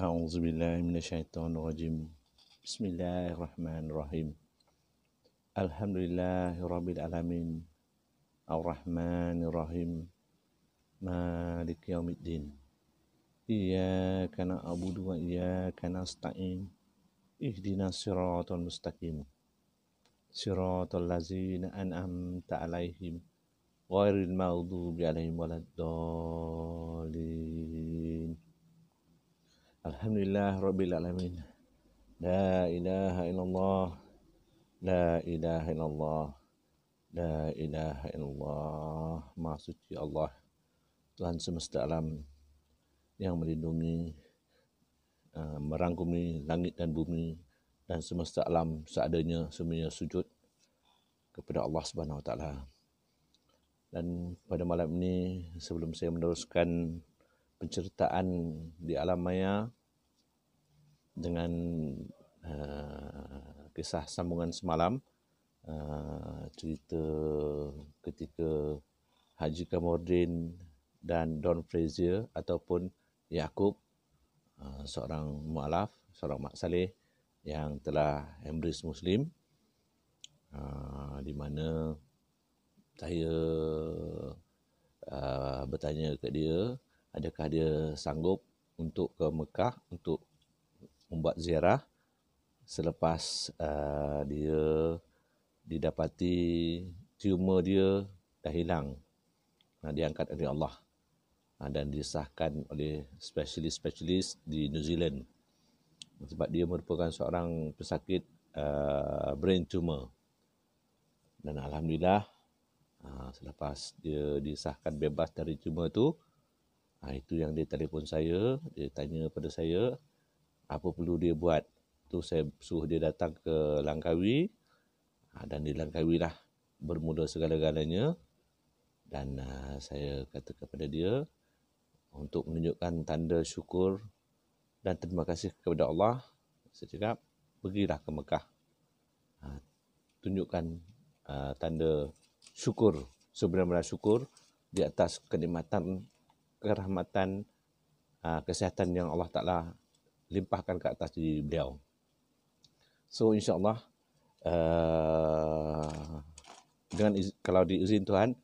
A'udzubillahi minasyaitonirrajim. Bismillahirrahmanirrahim. Alhamdulillahirabbil alamin. Arrahmanirrahim. Maliki yaumiddin. Iyyaka na'budu wa iyyaka nasta'in. Ihdinas siratal mustaqim. Siratal ladzina an'amta 'alaihim ghairil maghdubi 'alaihim waladdallin. Alhamdulillahirabbil alamin. La ilaha illallah. La ilaha illallah. La ilaha illallah. Maha suci Allah, Tuhan semesta alam yang melindungi, merangkumi langit dan bumi dan semesta alam seadanya, semuanya sujud kepada Allah Subhanahu Wa Taala. Dan pada malam ini, sebelum saya meneruskan penceritaan di alam maya dengan kisah sambungan semalam, cerita ketika Haji Kamordin dan Don Frazier ataupun Yaakob, seorang mu'alaf, seorang mak saleh yang telah embrace Muslim, di mana saya bertanya ke dia, adakah dia sanggup untuk ke Mekah untuk membuat ziarah selepas dia didapati tumor dia dah hilang, diangkat oleh Allah dan disahkan oleh spesialis-spesialis di New Zealand sebab dia merupakan seorang pesakit brain tumor. Dan Alhamdulillah, selepas dia disahkan bebas dari tumor tu, itu yang dia telefon saya, dia tanya pada saya apa perlu dia buat. Tu saya suruh dia datang ke Langkawi, dan di Langkawi lah bermula segala-galanya. Dan saya kata kepada dia untuk menunjukkan tanda syukur dan terima kasih kepada Allah, saya cakap pergilah ke Mekah, tunjukkan tanda syukur, sebenar-benar syukur di atas kenikmatan, kerahmatan, kesihatan yang Allah Ta'ala limpahkan ke atas diri beliau. So insyaAllah, kalau diizin Tuhan,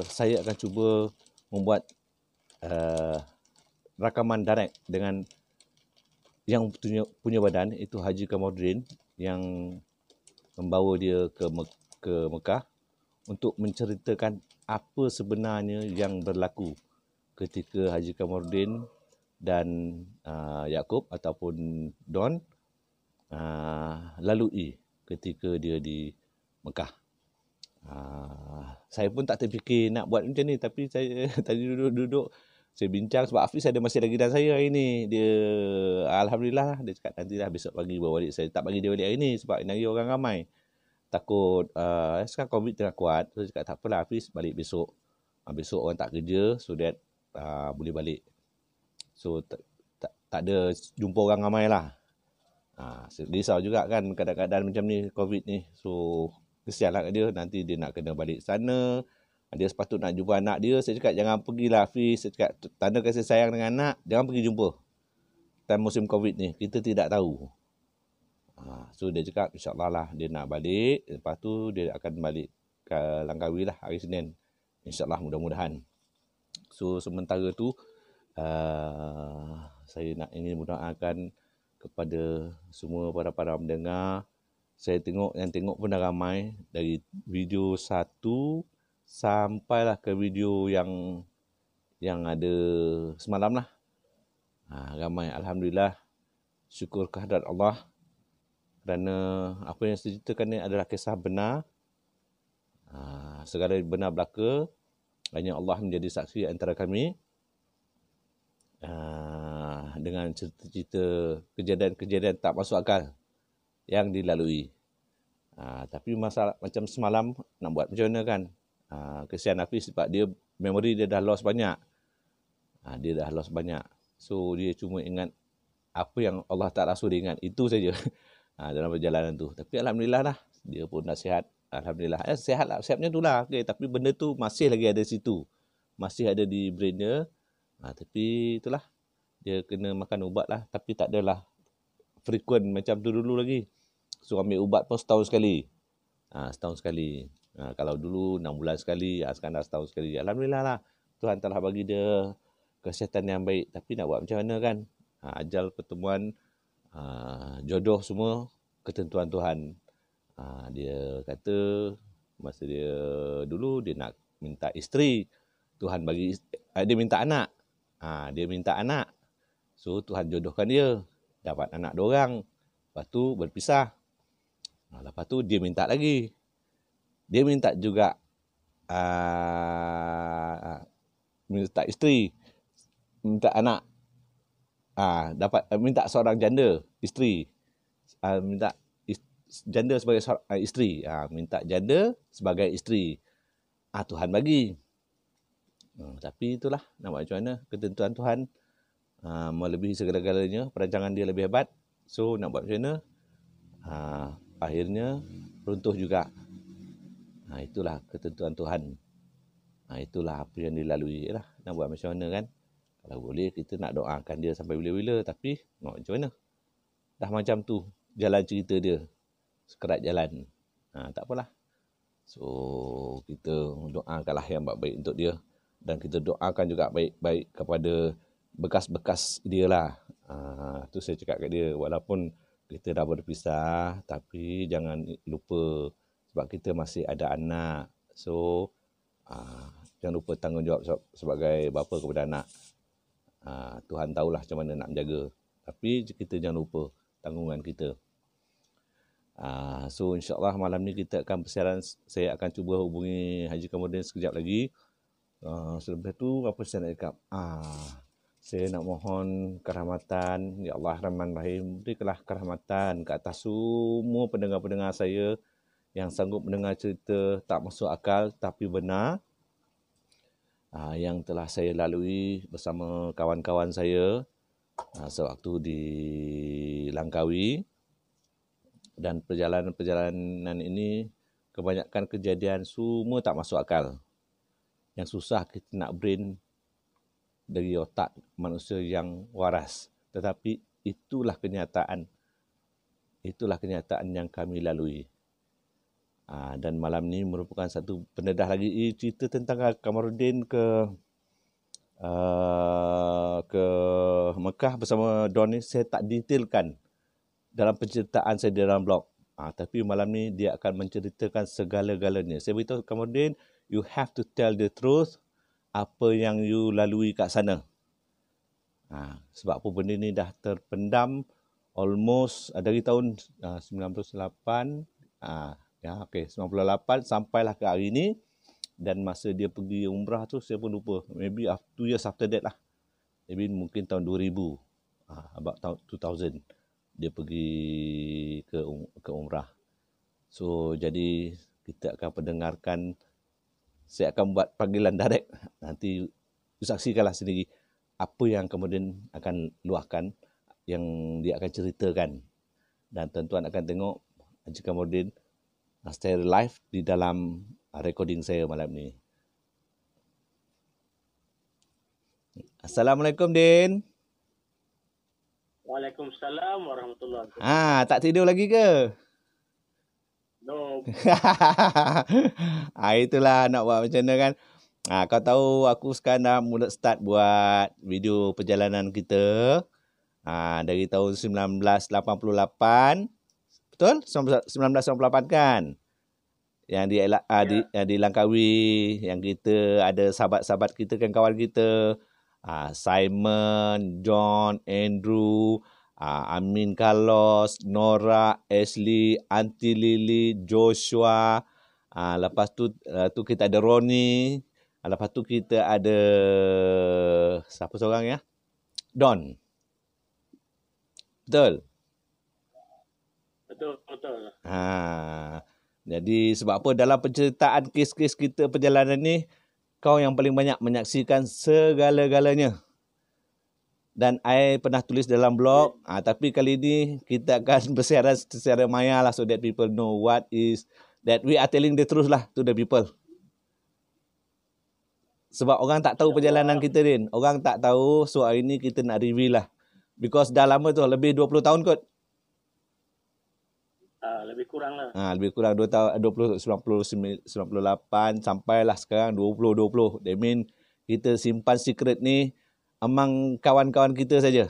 saya akan cuba membuat rakaman direct dengan yang punya badan, itu Haji Kamordin, yang membawa dia ke Mekah untuk menceritakan apa sebenarnya yang berlaku ketika Haji Kamordin dan Yaakob ataupun Don lalui ketika dia di Mekah. Saya pun tak terfikir nak buat macam ni, tapi saya tadi duduk saya bincang sebab Hafiz ada masih lagi dan saya hari ni. Dia Alhamdulillah, dia cakap nantilah besok pagi bawa balik. Saya tak bagi dia balik hari ni sebab hari orang ramai. Takut sekarang COVID tengah kuat. So, saya cakap tak apalah Hafiz, balik besok. Besok orang tak kerja, so that boleh balik. So tak ada jumpa orang ramai lah. Risau juga kan keadaan macam ni, COVID ni. So kesian lah kat dia, nanti dia nak kena balik sana. Dia sepatut nak jumpa anak dia. Saya cakap jangan pergilah Hafiz. Saya cakap tanda kasih sayang dengan anak, jangan pergi jumpa time musim COVID ni, kita tidak tahu. So dia cakap insyaAllah lah dia nak balik. Lepas tu dia akan balik ke Langkawi lah hari Senin, InsyaAllah, mudah-mudahan. So sementara tu saya ingin mendoakan kepada semua para mendengar. Saya tengok pun dah ramai, dari video 1 sampailah ke video yang ada semalam lah. Ramai, Alhamdulillah. Syukur kehadrat Allah kerana apa yang saya ceritakan ni adalah kisah benar. Segala benar belaka, hanya Allah menjadi saksi antara kami dengan cerita-cerita kejadian-kejadian tak masuk akal yang dilalui. Tapi masalah macam semalam nak buat macam mana kan? Kesian Hafiz sebab dia memori dia dah lost banyak. So dia cuma ingat apa yang Allah Ta'ala suruh dia ingat, itu saja dalam perjalanan tu. Tapi Alhamdulillah lah, dia pun dah sihat. Alhamdulillah. Sihat lah, sihatnya tu lah. Okay, tapi benda tu masih lagi ada situ. Masih ada di brain dia. Tapi itulah. Dia kena makan ubat lah, tapi tak adalah frequent macam tu dulu lagi. So ambil ubat pun setahun sekali. Setahun sekali. Kalau dulu 6 bulan sekali, sekarang dah setahun sekali. Alhamdulillah lah. Tuhan telah bagi dia kesihatan yang baik. Tapi nak buat macam mana kan? Ajal, pertemuan, jodoh semua ketentuan Tuhan. Dia kata masa dia dulu dia nak minta isteri. Tuhan bagi, dia minta anak. Dia minta anak. So Tuhan jodohkan dia. Dapat anak 2 orang. Lepas tu berpisah. Lepas tu dia minta lagi. Dia minta juga minta isteri, minta anak. Dapat minta seorang janda isteri. Minta janda sebagai isteri. Minta janda sebagai isteri. Tuhan bagi. Tapi itulah, nak buat macam mana? Ketentuan Tuhan melebihi segala-galanya. Perancangan dia lebih hebat. So nak buat macam mana? Akhirnya runtuh juga. Itulah ketentuan Tuhan. Itulah apa yang dilalui. Nak buat macam mana kan? Kalau boleh kita nak doakan dia sampai bila-bila. Tapi nak macam mana? Dah macam tu jalan cerita dia. Sekerat jalan. Tak apalah. So kita doakanlah yang baik-baik untuk dia. Dan kita doakan juga baik-baik kepada bekas-bekas dia lah. Tu saya cakap kat dia. Walaupun kita dah berpisah, tapi jangan lupa sebab kita masih ada anak. So jangan lupa tanggungjawab sebagai bapa kepada anak. Tuhan tahulah macam mana nak menjaga. Tapi kita jangan lupa tanggungan kita. So insyaAllah malam ni kita akan persiaran. Saya akan cuba hubungi Haji Kamudin sekejap lagi. Selepas tu apa saya nak cakap? Saya nak mohon kerahmatan. Ya Allah Rahman Rahim, berikanlah kerahmatan ke atas semua pendengar-pendengar saya yang sanggup mendengar cerita tak masuk akal tapi benar. Yang telah saya lalui bersama kawan-kawan saya sewaktu di Langkawi. Dan perjalanan ini kebanyakan kejadian semua tak masuk akal. Yang susah kita nak brain dari otak manusia yang waras. Tetapi itulah kenyataan. Itulah kenyataan yang kami lalui. Dan malam ni merupakan satu pendedah lagi. Cerita tentang Kamarudin ke Mekah bersama Don ni saya tak detailkan dalam penceritaan saya di dalam blog. Tapi malam ni dia akan menceritakan segala-galanya. Saya beritahu Kamarudin, you have to tell the truth apa yang you lalui kat sana. Sebab apa benda ni dah terpendam almost dari tahun 98. 98 sampailah ke hari ni. Dan masa dia pergi umrah tu saya pun lupa. Maybe 2 years after that lah. Maybe mungkin tahun 2000. About tahun 2000. Dia pergi ke umrah. So jadi kita akan pendengarkan. Saya akan buat panggilan direct. Nanti saksikanlah sendiri apa yang kemudian akan luahkan, yang dia akan ceritakan. Dan tuan-tuan akan tengok Haji Kamudin secara live di dalam recording saya malam ni. Assalamualaikum, Din. Waalaikumsalam warahmatullahi wabarakatuh. Tak tidur lagi ke? No. Itulah nak buat macam mana kan. Kau tahu aku sekarang dah mula start buat video perjalanan kita. Dari tahun 1988. Betul? 1998 kan? Yang di Langkawi, yang kita ada sahabat-sahabat kita kan, kawan kita. Simon, John, Andrew, Amin Carlos, Nora, Ashley, Aunty Lily, Joshua. Lepas tu kita ada Ronnie. Lepas tu kita ada siapa seorang ya? Don. Betul? Betul. Jadi sebab apa dalam penceritaan kes-kes kita perjalanan ni, kau yang paling banyak menyaksikan segala-galanya. Dan I pernah tulis dalam blog, tapi kali ini kita akan bersiaran secara maya lah, so that people know what is, that we are telling the truth lah to the people. Sebab orang tak tahu perjalanan kita, Din. Orang tak tahu, so hari ni kita nak review lah. Because dah lama tu, lebih 20 tahun kot. Lebih kurang lah. Lebih kurang 2 tahun, 98 sampailah sekarang 2020. That mean kita simpan secret ni among kawan-kawan kita saja.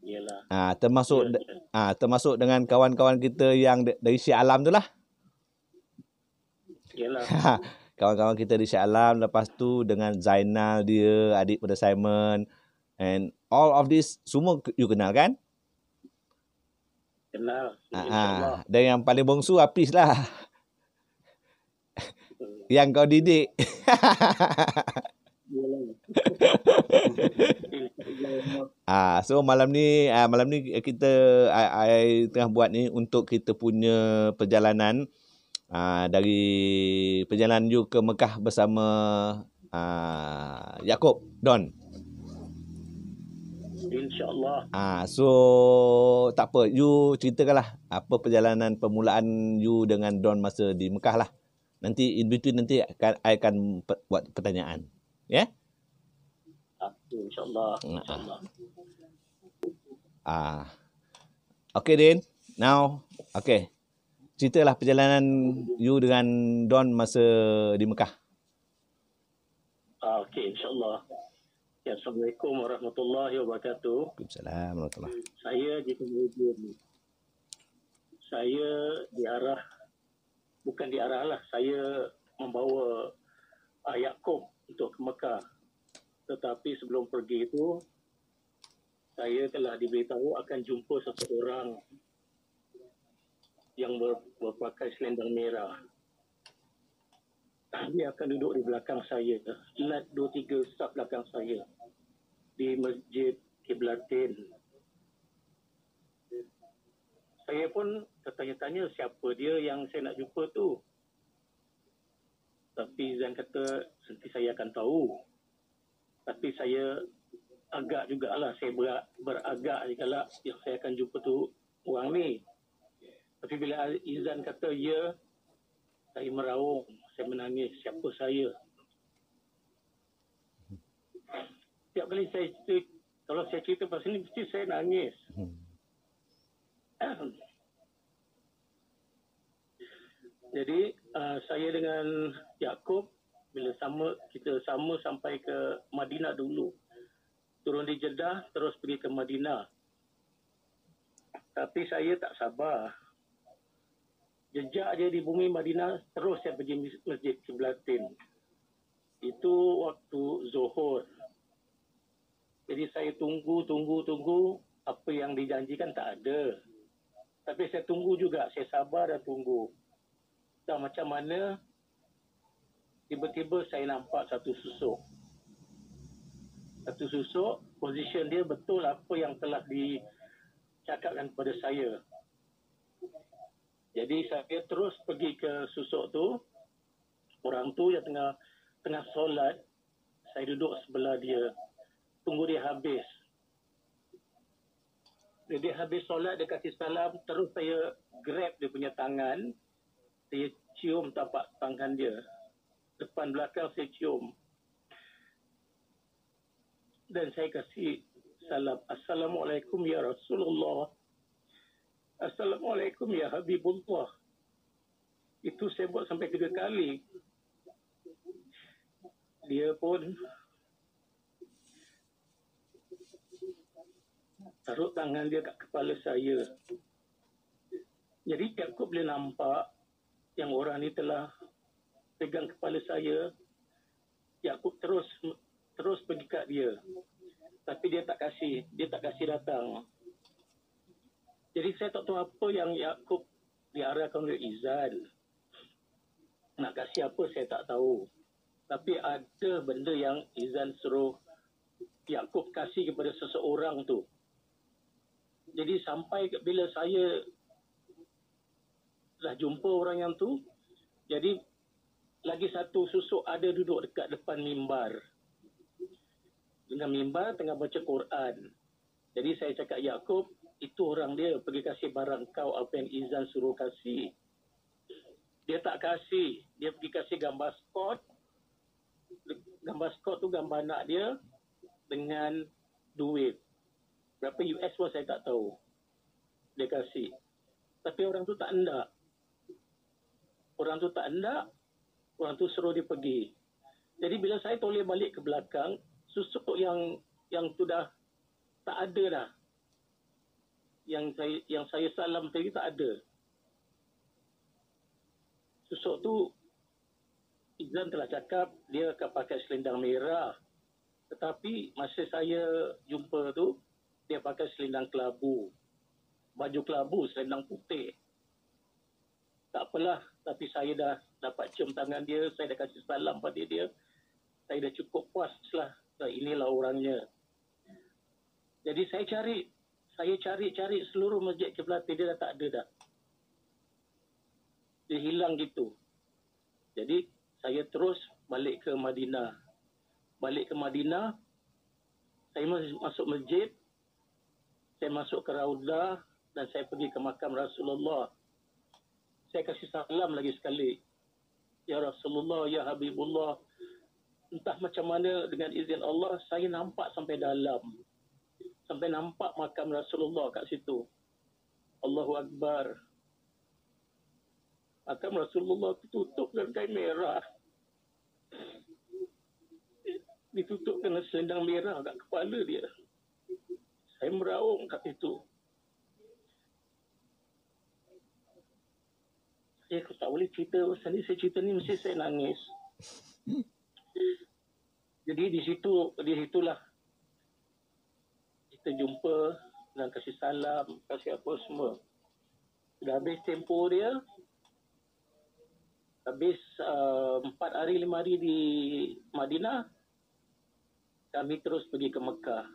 Yalah. Termasuk dengan kawan-kawan kita yang dari Syekh Alam tu lah. Yalah. Kawan-kawan kita di Syekh Alam, lepas tu dengan Zainal dia, adik pada Simon, and all of this semua you kenal kan? Kenal. InsyaAllah. Dan yang paling bongsu Hafiz lah. Yang kau didik. So malam ni kita I tengah buat ni untuk kita punya perjalanan dari perjalanan you ke Mekah bersama Yaakob Don. InsyaAllah. So tak apa, you ceritakanlah apa perjalanan permulaan you dengan Don masa di Mekah lah. Nanti in between nanti I akan buat pertanyaan. Ya? InsyaAllah. InsyaAllah. Okay, Din. Now, okay. Ceritalah perjalanan you dengan Don masa di Mekah. Okay, insyaAllah. Ya, Assalamualaikum warahmatullahi wabarakatuh. Waalaikumsalam warahmatullahi. Saya jika menguji, saya saya membawa Yaakob untuk ke Mekah. Tetapi sebelum pergi itu, saya telah diberitahu akan jumpa seseorang yang berpakai selendang merah. Dia akan duduk di belakang saya, 2-3 staf belakang saya, di Masjid Kiblatin. Saya pun tertanya-tanya siapa dia yang saya nak jumpa tu. Tapi Izan kata nanti saya akan tahu. Tapi saya agak jugalah, saya beragak kalau yang saya akan jumpa tu orang ni. Tapi bila Izan kata ya, saya meraung, saya menangis, siapa saya. Setiap kali kalau saya cerita pasal ni, mesti saya nangis. Jadi saya dengan Yaakob, bila kita sama sampai ke Madinah dulu. Turun di Jeddah, terus pergi ke Madinah. Tapi saya tak sabar. Jejak je di bumi Madinah, terus saya pergi Masjid Kiblatin. Itu waktu Zuhur. Jadi saya tunggu. Apa yang dijanjikan tak ada. Tapi saya tunggu juga. Saya sabar dan tunggu. Dan macam mana, tiba-tiba saya nampak satu susuk. Satu susuk, position dia betul apa yang telah dicakapkan kepada saya. Jadi saya terus pergi ke susuk tu. Orang tu yang tengah solat, saya duduk sebelah dia. Tunggu dia habis. Dia habis solat, dia kasih salam. Terus saya grab dia punya tangan. Saya cium tapak tangan dia. Depan belakang saya cium. Dan saya kasih salam. Assalamualaikum ya Rasulullah. Assalamualaikum ya Habibullah. Itu saya buat sampai 3 kali. Dia pun taruh tangan dia kat kepala saya. Jadi Yaakob boleh nampak yang orang ni telah pegang kepala saya. Yaakob terus pergi kat dia. Tapi dia tak kasih datang. Jadi saya tak tahu apa yang Yaakob diarahkan oleh Izan. Nak kasih apa saya tak tahu. Tapi ada benda yang Izan suruh Yaakob kasih kepada seseorang tu. Jadi sampai bila saya dah jumpa orang yang tu, jadi lagi satu susuk ada duduk dekat depan mimbar. Dengan mimbar tengah baca Quran. Jadi saya cakap Yaakob, itu orang dia pergi kasih barang kau apa yang Izan suruh kasih. Dia tak kasih. Dia pergi kasih gambar spot. gambar skot tu gambar anak dia dengan duit. Berapa US pun saya tak tahu. Dia kasih. Tapi orang tu tak hendak. Orang tu tak hendak, orang tu suruh dia pergi. Jadi bila saya toleh balik ke belakang, susuk yang tu dah tak ada dah. Yang saya salam tadi tak ada. Susuk tu Izan telah cakap dia akan pakai selendang merah. Tetapi masa saya jumpa tu, dia pakai selendang kelabu. Baju kelabu, selendang putih. Tak apalah, tapi saya dah dapat cium tangan dia, saya dah kasih salam pada dia. Saya dah cukup puas lah. Inilah orangnya. Jadi saya cari seluruh masjid Kiblat, dia dah tak ada dah. Dia hilang gitu. Jadi saya terus balik ke Madinah. Saya masuk masjid, saya masuk ke Raudah dan saya pergi ke makam Rasulullah. Saya kasih salam lagi sekali. Ya Rasulullah, Ya Habibullah. Entah macam mana dengan izin Allah, saya nampak sampai dalam. Sampai nampak makam Rasulullah kat situ. Allahu Akbar. Makam Rasulullah tutup dengan kain merah. Ditutup dengan selendang merah kat kepala dia. Saya meraung kat situ. Saya tak boleh cerita pasal ni. Saya cerita ni mesti saya nangis. Jadi di situlah kita jumpa dan kasih salam, kasih apa semua. Dah habis tempoh dia. Habis 4 hari 5 hari di Madinah, kami terus pergi ke Mekah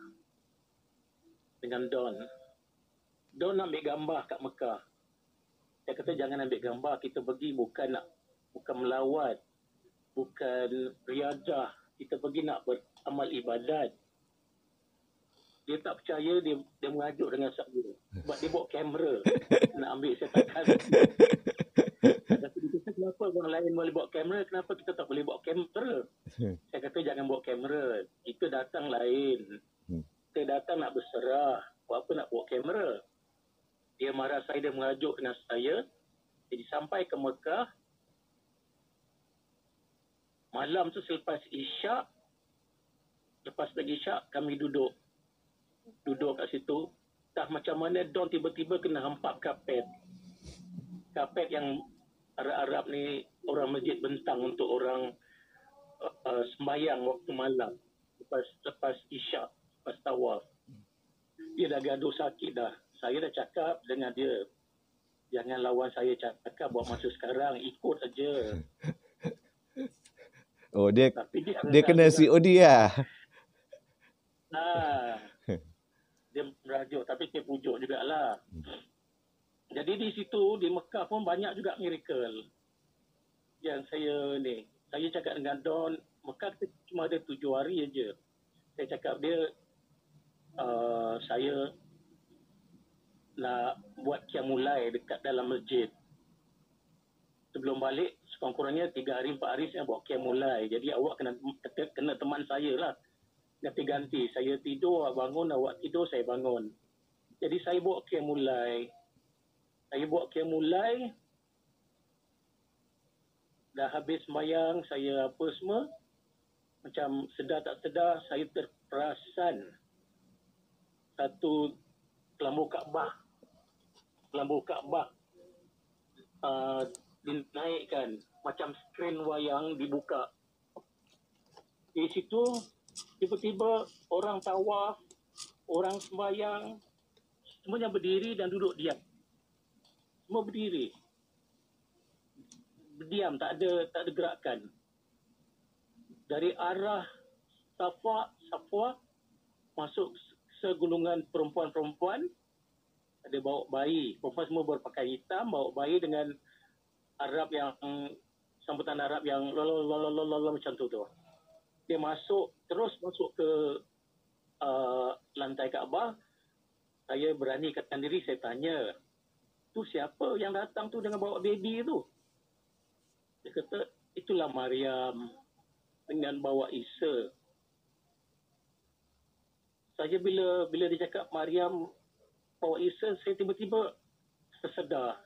dengan Don. Don ambil gambar kat Mekah. Saya kata jangan ambil gambar, kita pergi bukan melawat, bukan riadah, kita pergi nak beramal ibadat. Dia tak percaya, dia mengajuk dengan saya. Sebab dia bawa kamera nak ambil saya takkan. Tapi dia kata kenapa orang lain boleh bawa kamera, kenapa kita tak boleh bawa kamera? Saya kata jangan bawa kamera, kita datang lain. Kita datang nak berserah, buat apa nak bawa kamera? Dia marah saya, dia mengajuk dengan saya. Jadi sampai ke Mekah, malam tu selepas Isyak, lepas pergi Isyak, kami duduk kat situ. Tak macam mana Don tiba-tiba kena hempap kapet. Kapet yang Arab ni orang masjid bentang untuk orang sembahyang waktu malam. Lepas Isyak, lepas tawaf. Dia dah gaduh sakit dah. Saya dah cakap dengan dia, jangan lawan saya cakap buat masa sekarang, ikut aja. Oh, dia dia kena COD lah. Dia merajuk, tapi saya pujuk jugalah. Jadi di situ, di Mekah pun banyak juga miracle. Yang saya cakap dengan Don, Mekah cuma ada 7 hari aja. Saya cakap dia, saya nak buat qiyamulai dekat dalam masjid. Sebelum balik, sekurang-kurangnya 3 hari, 4 hari saya buat qiyamulai. Jadi awak kena teman saya lah. Ganti-ganti. Saya tidur, awak bangun, awak tidur, saya bangun. Jadi saya buat qiyamulai. Dah habis sembahyang, saya apa semua. Macam sedar tak sedar, saya terperasan satu kelambu Kaabah dinaikkan, macam skrin wayang dibuka. Di situ tiba-tiba orang tawaf, orang sembahyang, semuanya berdiri dan duduk diam. Semua berdiri. Berdiam, tak ada gerakan. Dari arah Safwa masuk segulungan perempuan-perempuan, ada bawa bayi. Perempuan semua berpakaian hitam, bawa bayi dengan Arab yang sambutan Arab yang lalalala macam tu. Dia terus masuk ke lantai Kaabah. Saya berani katakan diri, saya tanya, tu siapa yang datang tu dengan bawa baby tu? Dia kata, itulah Maryam. dengan bawa Isa. Saya bila dia cakap Maryam bawa Isa, saya tiba-tiba tersedar.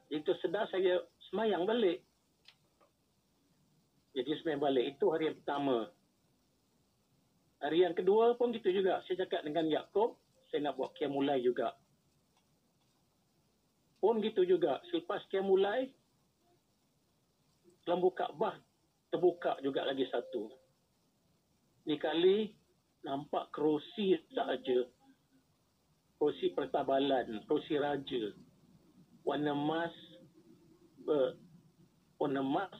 Jadi tersedar, saya semayang balik. Jadi semayang balik. Itu hari yang pertama. Hari yang kedua pun gitu juga. Saya cakap dengan Yaakob, saya nak buat Qiyamulai juga. Pun gitu juga. Selepas Qiyamulai, lampu Kaabah terbuka juga lagi satu. Ni kali nampak kerusi sahaja. Kerusi pertabalan, kerusi raja. Warna emas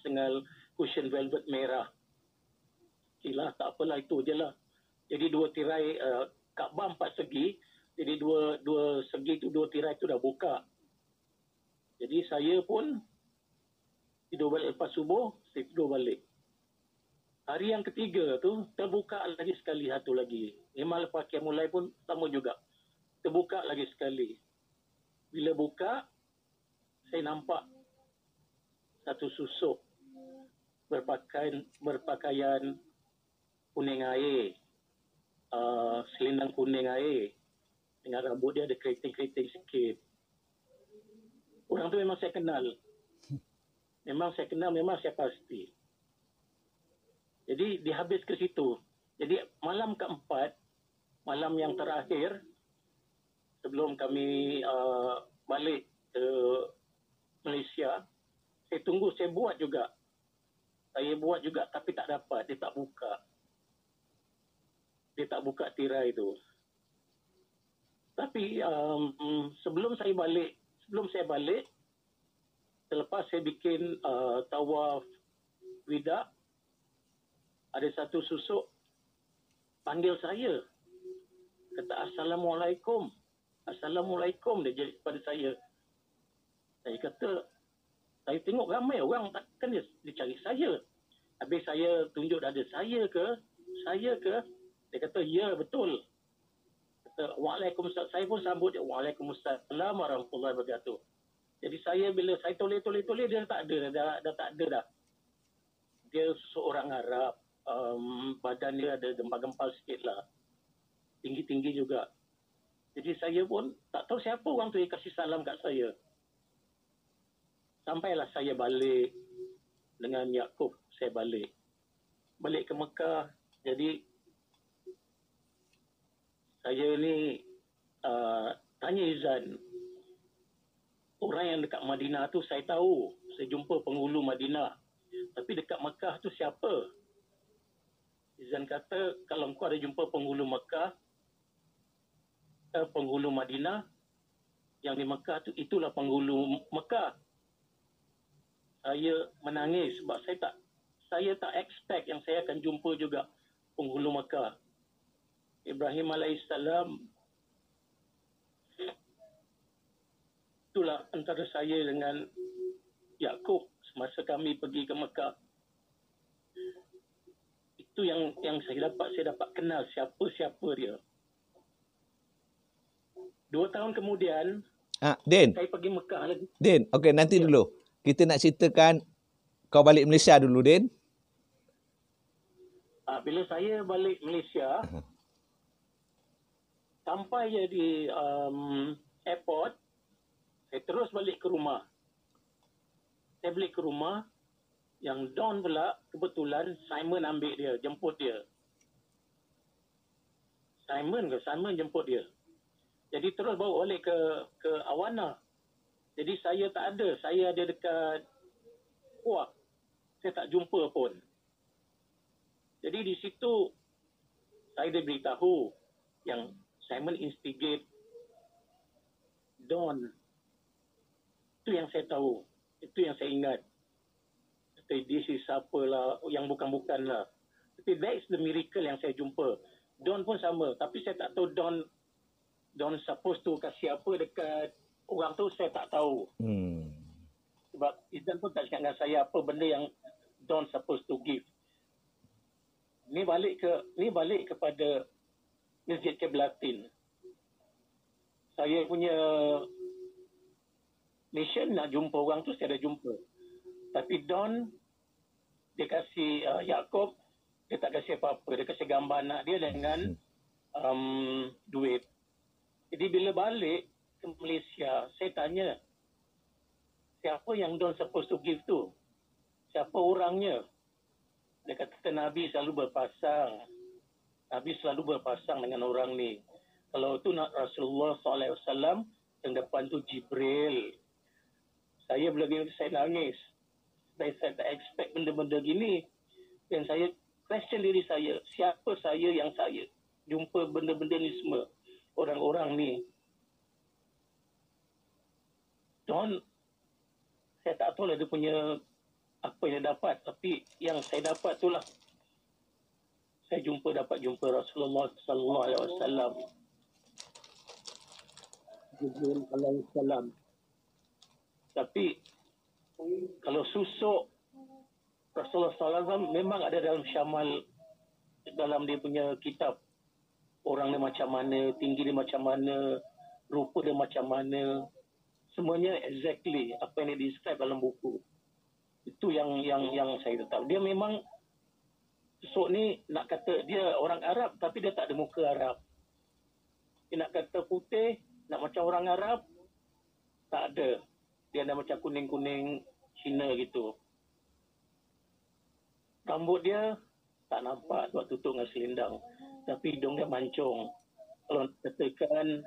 dengan cushion velvet merah. Okeylah, tak apalah, itu je lah. Jadi dua tirai Kaabah 4 segi. Jadi dua segi tu, dua tirai tu dah buka. Jadi saya pun tidur balik lepas subuh, saya tidur balik. Hari yang ketiga tu terbuka lagi sekali satu lagi. Memang lepas Qiyamulai pun sama juga. Terbuka lagi sekali. Bila buka, saya nampak satu susuk berpakaian kuning air, selendang kuning air, dengan rambut dia ada keriting-keriting sikit. Orang tu memang saya kenal. Memang saya pasti. Jadi dihabis ke situ. Jadi malam keempat, malam yang terakhir, sebelum kami balik ke Malaysia, saya tunggu, saya buat juga. Tapi tak dapat, dia tak buka. Dia tak buka tirai itu. Tapi sebelum saya balik, selepas saya bikin tawaf wida, ada satu susuk panggil saya. Kata Assalamualaikum. Dia jadi kepada saya. Saya kata, saya tengok ramai orang, takkan dia cari saya. Habis saya tunjuk ada saya ke? Dia kata, ya betul. Kata, Waalaikumsalam. Saya pun sambut dia, Waalaikumsalam warahmatullahi wabarakatuh. Jadi bila saya toleh, dia tak ada, dah tak ada dah. Dia seorang Arab. Badan dia ada gempal-gempal sikit lah. Tinggi-tinggi juga. Jadi saya pun tak tahu siapa orang tu yang kasih salam kat saya. Sampailah saya balik dengan Yaakob. Saya balik ke Mekah. Jadi saya ni tanya Izan. Orang yang dekat Madinah tu saya tahu. Saya jumpa penghulu Madinah. Tapi dekat Mekah tu siapa? Izan kata, kalau kau ada jumpa penghulu penghulu Madinah, yang di Mekah tu, itulah penghulu Mekah. Saya menangis sebab saya tak expect yang saya akan jumpa juga penghulu Mekah. Ibrahim alaihissalam, itulah antara saya dengan Yaakob semasa kami pergi ke Mekah. Itu yang saya dapat kenal siapa dia. 2 tahun kemudian, Din. saya pergi Mekah lagi. Din, okey, nanti dulu. Kita nak ceritakan kau balik Malaysia dulu, Din. Bila saya balik Malaysia, sampai je di airport, saya terus balik ke rumah. Saya balik ke rumah, yang Don pula, kebetulan Simon ambil dia, jemput dia. Simon jemput dia. Jadi terus bawa balik ke Awana. Jadi saya tak ada. Saya ada dekat Kuak. Saya tak jumpa pun. Jadi di situ saya diberitahu yang Simon instigate Don. Itu yang saya tahu. Itu yang saya ingat. This is apalah, yang bukan-bukan lah. Tapi that is the miracle yang saya jumpa. Don pun sama. Tapi saya tak tahu Don supposed to kasih apa dekat orang tu, saya tak tahu. Sebab Izan pun tak cakap dengan saya apa benda yang Don supposed to give. Ni balik kepada Masjid Qiblatin. Saya punya mission nak jumpa orang tu, saya dah jumpa. Tapi Don dia kasih Yaakob, dia tak kasih apa-apa. Dia kasih gambar anak dia dengan duit. Jadi bila balik ke Malaysia, saya tanya, siapa yang Don supposed to give tu? Siapa orangnya? Dia kata Nabi selalu berpasang. Nabi selalu berpasang dengan orang ni. Kalau tu nak Rasulullah SAW, yang depan tu Jibril. Saya bila gini, saya nangis. Saya tak expect benda-benda gini. Dan saya question diri saya, siapa saya yang saya jumpa benda-benda ni semua. Orang-orang ni. Don, saya tak tahu lah dia punya apa yang dia dapat. Tapi yang saya dapat tu lah. Saya dapat jumpa Rasulullah sallallahu alaihi wasallam. Jibril alaihi salam. Tapi kalau susuk Rasulullah sallallahu alaihi wasallam memang ada dalam syamal, dalam dia punya kitab. Orang dia macam mana, tinggi dia macam mana, rupa dia macam mana. Semuanya exactly apa yang dia describe dalam buku. Itu yang saya tahu. Dia memang susuk ni nak kata dia orang Arab tapi dia tak ada muka Arab. Dia nak kata putih, nak macam orang Arab, tak ada. Dia ada macam kuning-kuning Cina gitu. Rambut dia tak nampak sebab tutup dengan selendang. Tapi hidung dia mancung. Kalau katakan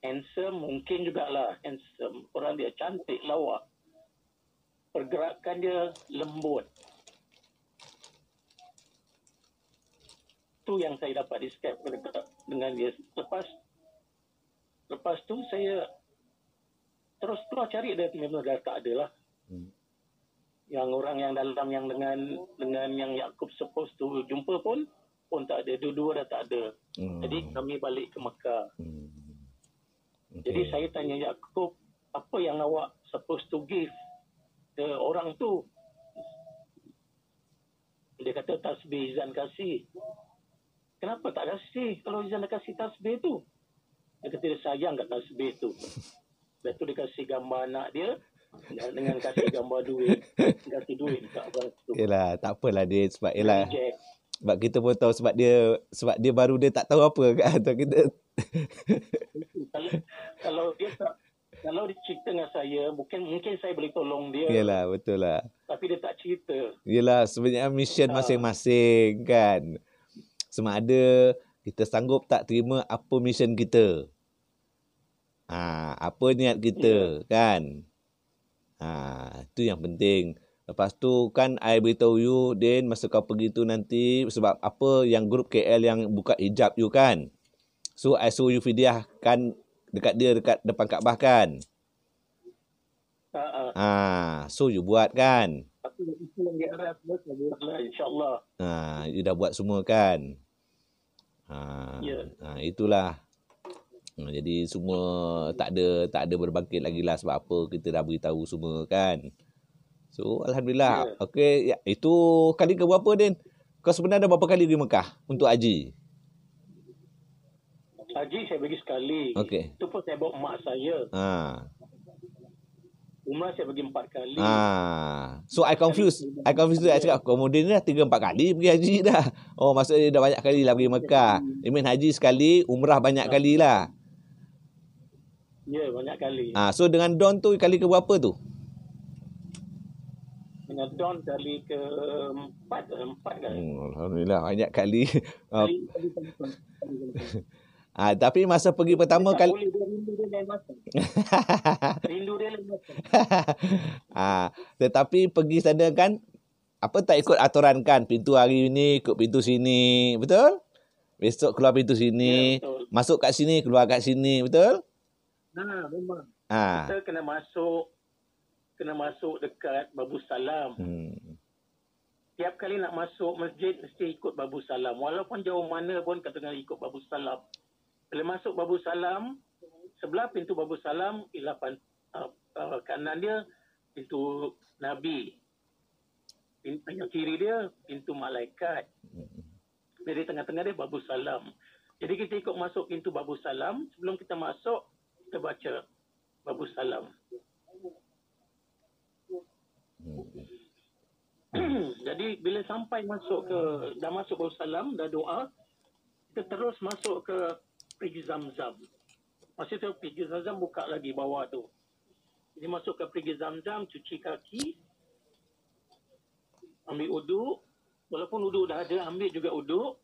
handsome, mungkin jugalah handsome. Orang dia cantik, lawa. Pergerakan dia lembut. Itu yang saya dapat describe dengan dia. Lepas tu saya terus keluar cari dia, memang dah tak ada lah. Yang orang yang dalam yang dengan yang Yaakob supposed to jumpa pun tak ada. Dua-dua dah tak ada. Jadi kami balik ke Mekah. Okay. Jadi saya tanya Yaakob, apa yang awak supposed to give ke orang tu? Dia kata tasbih Izan kasih. Kenapa tak kasih kalau Izan dah kasih tasbih tu? Dia kata dia sayang kat tasbih tu. Lepas tu dia kasih gambar anak dia dengan kasih gambar duit. Kasih duit kat orang tu. Yelah, tak apalah dia sebab yelah. Sebab kita pun tahu sebab dia baru dia tak tahu apa kan. Atau kita kalau dia cerita dengan saya, mungkin saya boleh tolong dia. Yelah, betul lah. Tapi dia tak cerita. Yelah, sebenarnya mission masing-masing kan. Sama ada kita sanggup tak terima apa mission kita. Apa niat kita kan. Itu yang penting. Lepas tu kan I beritahu you, Din, masa kau pergi tu nanti, sebab apa yang grup KL yang buka hijab you kan. So I suruh you fidyah kan dekat depan Kaabah kan. So you buat kan. Aku itu yang diarah insya-Allah. You dah buat semua kan. Itulah. Jadi semua tak ada berbangkit lagi lah sebab apa kita dah beritahu semua kan. So alhamdulillah. Okey, itu kali ke berapa Din? Kau sebenarnya dah berapa kali pergi Mekah untuk haji? Haji saya pergi sekali. Okey. Itu pun saya bawa mak saya. Umrah saya pergi 4 kali. So I confused. I cakap kemudian dah 3-4 kali pergi haji dah. Oh, maksudnya dah banyak kali lah pergi Mekah. I mean haji sekali, umrah banyak kali lah. Ya, banyak kali. So dengan Don tu kali ke berapa tu? Dengan Don kali ke 4 kali. Alhamdulillah banyak kali. Tapi masa pergi pertama kali rindu dia lain masa. Tetapi pergi sana kan apa tak ikut aturan kan, pintu hari ni ikut pintu sini, betul? Besok keluar pintu sini, masuk kat sini, keluar kat sini, betul? Memang. Kita kena masuk dekat Babu Salam. Tiap kali nak masuk masjid mesti ikut Babu Salam. Walaupun jauh mana pun kena ikut Babu Salam. Bila masuk Babu Salam, sebelah pintu Babu Salam ialah kanan dia pintu Nabi. Yang kiri dia pintu malaikat. Jadi tengah-tengah dia Babu Salam. Jadi kita ikut masuk pintu Babu Salam. Sebelum kita masuk, kita baca Babu Salam. Jadi bila sampai dah masuk baru salam, dah doa, kita terus masuk ke perigi Zamzam. Masa tu perigi Zamzam buka lagi bawah tu. Jadi masuk ke perigi Zamzam, cuci kaki, ambil uduk. Walaupun uduk dah ada, ambil juga uduk.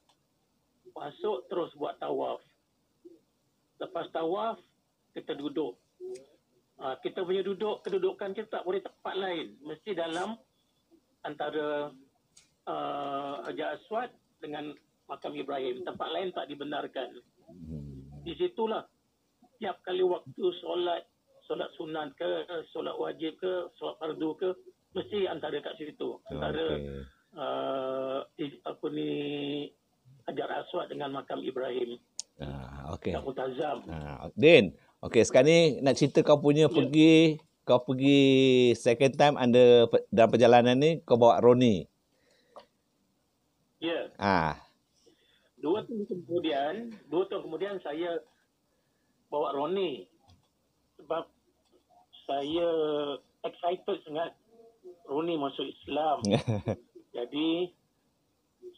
Masuk terus buat tawaf. Lepas tawaf, kita duduk. Kita punya kedudukan kita tak boleh tempat lain. Mesti dalam antara Hajar Aswad dengan makam Ibrahim. Tempat lain tak dibenarkan. Di situlah setiap kali waktu solat sunat ke, solat wajib ke, solat fardu ke, mesti antara kat situ. Antara Hajar Aswad dengan makam Ibrahim. Okey. Kat Multazam. Din, okey sekarang ni nak cerita kau punya kau pergi second time dalam perjalanan ni kau bawa Roni. Ya. 2 tahun kemudian saya bawa Roni sebab saya excited sangat Roni masuk Islam. Jadi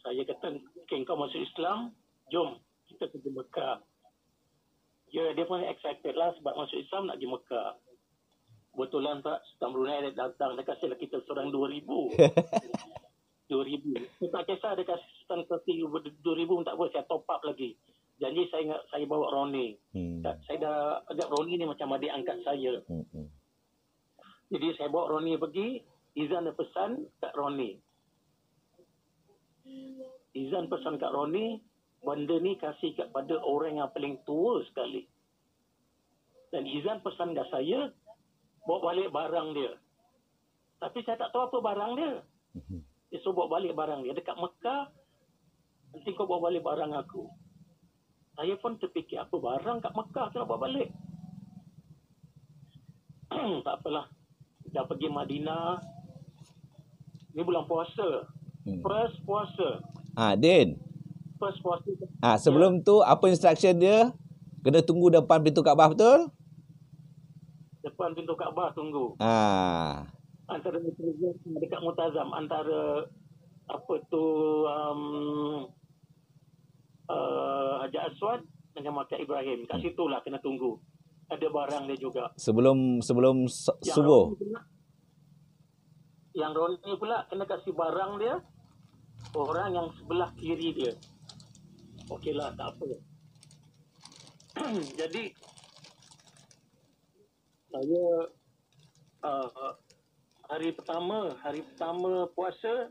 saya kata, okay, kau masuk Islam, jom kita pergi Mekah. Ya, dia pun excited lah sebab masuk Islam nak pergi Mekah. Betulan tak, Sultan Brunei dia datang, dia kasih lah kita seorang 2,000. 2,000. Saya tak kisah dia kasih Sultan kasih 2,000 tak apa, saya top up lagi. Janji saya bawa Roni. Saya dah agak Roni ni macam adik angkat saya. Jadi saya bawa Roni pergi, Izan ada pesan kat Roni. Izan pesan kat Roni, benda ni kasih kepada orang yang paling tua sekali. Dan Izan pesan kat saya, bawa balik barang dia. Tapi saya tak tahu apa barang dia. Dia suruh bawa balik barang dia. Dekat Mekah, nanti kau bawa balik barang aku. Saya pun terfikir, apa barang kat Mekah saya nak bawa balik? Tak apalah. Dah pergi Madinah. Ni bulan puasa. First puasa. Din. First puasa. Sebelum tu, apa instruction dia? Kena tunggu depan pintu Kaabah, betul? Depan pintu Kaabah tunggu. Antara dekat Multazam, antara apa tu Hajar Aswad dengan makam Ibrahim. Kat situlah kena tunggu. Ada barang dia juga. Sebelum subuh. Yang Roni pula kena kasih barang dia orang yang sebelah kiri dia. Okeylah, tak apa. Jadi saya hari pertama puasa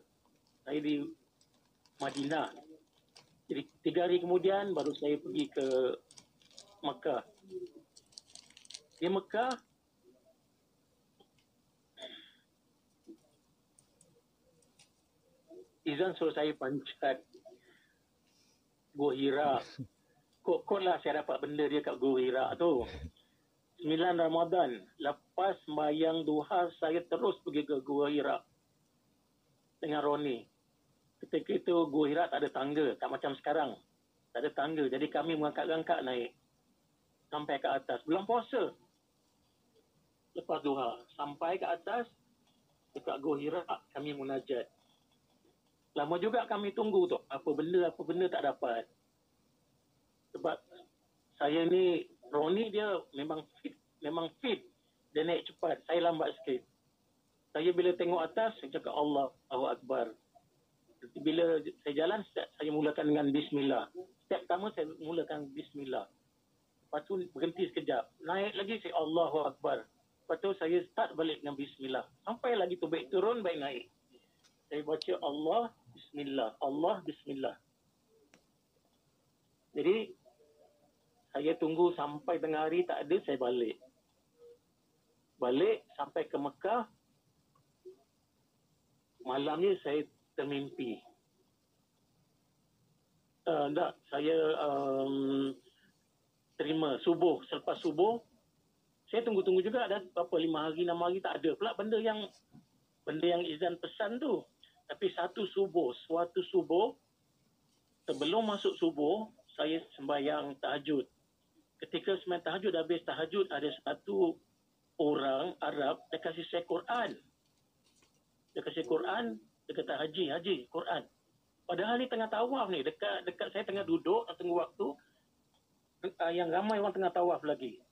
saya di Madinah. Jadi 3 hari kemudian baru saya pergi ke Mekah. Di Mekah Izan suruh saya pancat Gua Hira. Kok lah saya dapat benda dia kat Gua Hira tu. 9 Ramadan. Lepas sembahyang duha, saya terus pergi ke Gua Hira. Dengan Roni. Ketika itu Gua Hira tak ada tangga. Tak macam sekarang. Tak ada tangga. Jadi kami mengangkat-angkat naik. Sampai ke atas. Bulan puasa. Lepas duha. Sampai ke atas. Dekat Gua Hira, kami munajat. Lama juga kami tunggu tu. Apa benda tak dapat. Sebab saya ni, Roni dia memang fit. Dia naik cepat. Saya lambat sikit. Saya bila tengok atas, saya cakap Allahu Akbar. Bila saya jalan, saya mulakan dengan Bismillah. Step pertama saya mulakan Bismillah. Lepas tu berhenti sekejap. Naik lagi saya Allahu Akbar. Lepas tu saya start balik dengan Bismillah. Sampai lagi tu baik turun, baik naik. Saya baca Allah, Bismillah. Allah, Bismillah. Jadi, saya tunggu sampai tengah hari tak ada, saya balik. Balik sampai ke Mekah. Malamnya saya termimpi. Saya terima subuh. Selepas subuh, saya tunggu-tunggu juga. Ada berapa 5 hari, 6 hari tak ada pula benda yang Izan pesan tu. Tapi suatu subuh, sebelum masuk subuh, saya sembahyang tahajud. Ketika sembahyang tahajud, habis tahajud, ada satu orang Arab, dia kasih saya Quran. Dia kasih Quran, Dia kata, Haji, Quran. Padahal ni tengah tawaf ni. Dekat saya tengah duduk, tunggu waktu. Yang ramai orang tengah tawaf lagi.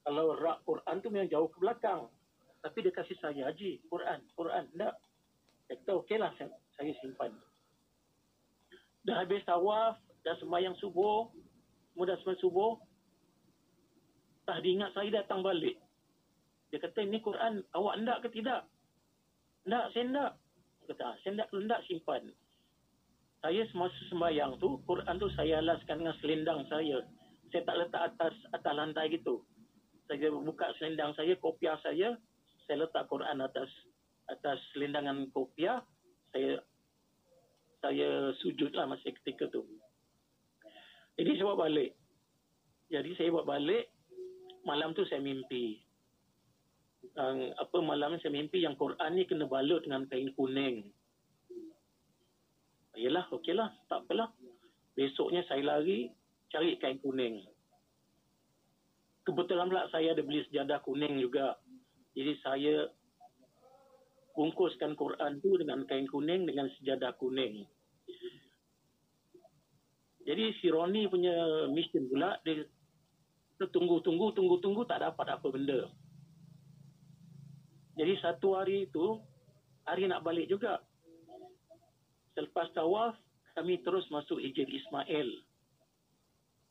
Kalau rak Quran tu memang jauh ke belakang. Tapi dia kasih saya, Haji, Quran. Tak. Saya kata, okeylah, saya simpan. Dah habis tawaf, dah sembahyang subuh. Semua dah sembahyang subuh. Tak diingat saya datang balik. Dia kata, ni Quran awak hendak ke tidak? Tak, saya hendak. Dia kata, saya hendak, kalau hendak simpan. Saya semasa sembahyang tu, Quran tu saya alaskan dengan selendang saya. Saya tak letak atas lantai gitu. Saya buka selendang saya, kopiah saya letak Quran atas selendangan kopiah. Saya sujudlah masa ketika tu. Jadi saya buat balik. Malam tu saya mimpi. Malam saya mimpi yang Quran ni kena balut dengan kain kuning. Yelah, okeylah, tak apalah. Besoknya saya lari cari kain kuning. Kebetulan pula saya ada beli sejadah kuning juga. Jadi saya bungkuskan Quran tu dengan kain kuning dengan sejadah kuning. Jadi si Ronnie punya mission pula, dia tunggu tak dapat apa benda. Jadi satu hari tu, hari nak balik juga. Selepas tawaf, kami terus masuk Hijr Ismail.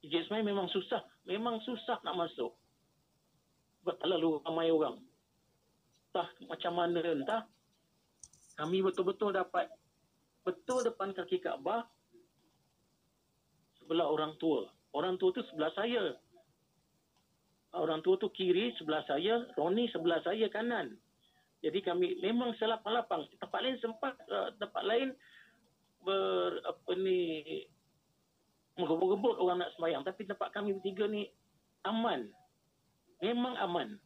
Hijr Ismail memang susah nak masuk. Sebab terlalu ramai orang. Entah macam mana entah. Kami betul-betul dapat betul depan kaki Kaabah sebelah orang tua. Orang tua tu sebelah saya. Orang tua tu kiri sebelah saya, Ronnie sebelah saya kanan. Jadi kami memang selapang-lapang. Tempat lain sempat, tempat lain menggebut-gebut orang nak sembahyang. Tapi tempat kami bertiga ni aman. Memang aman.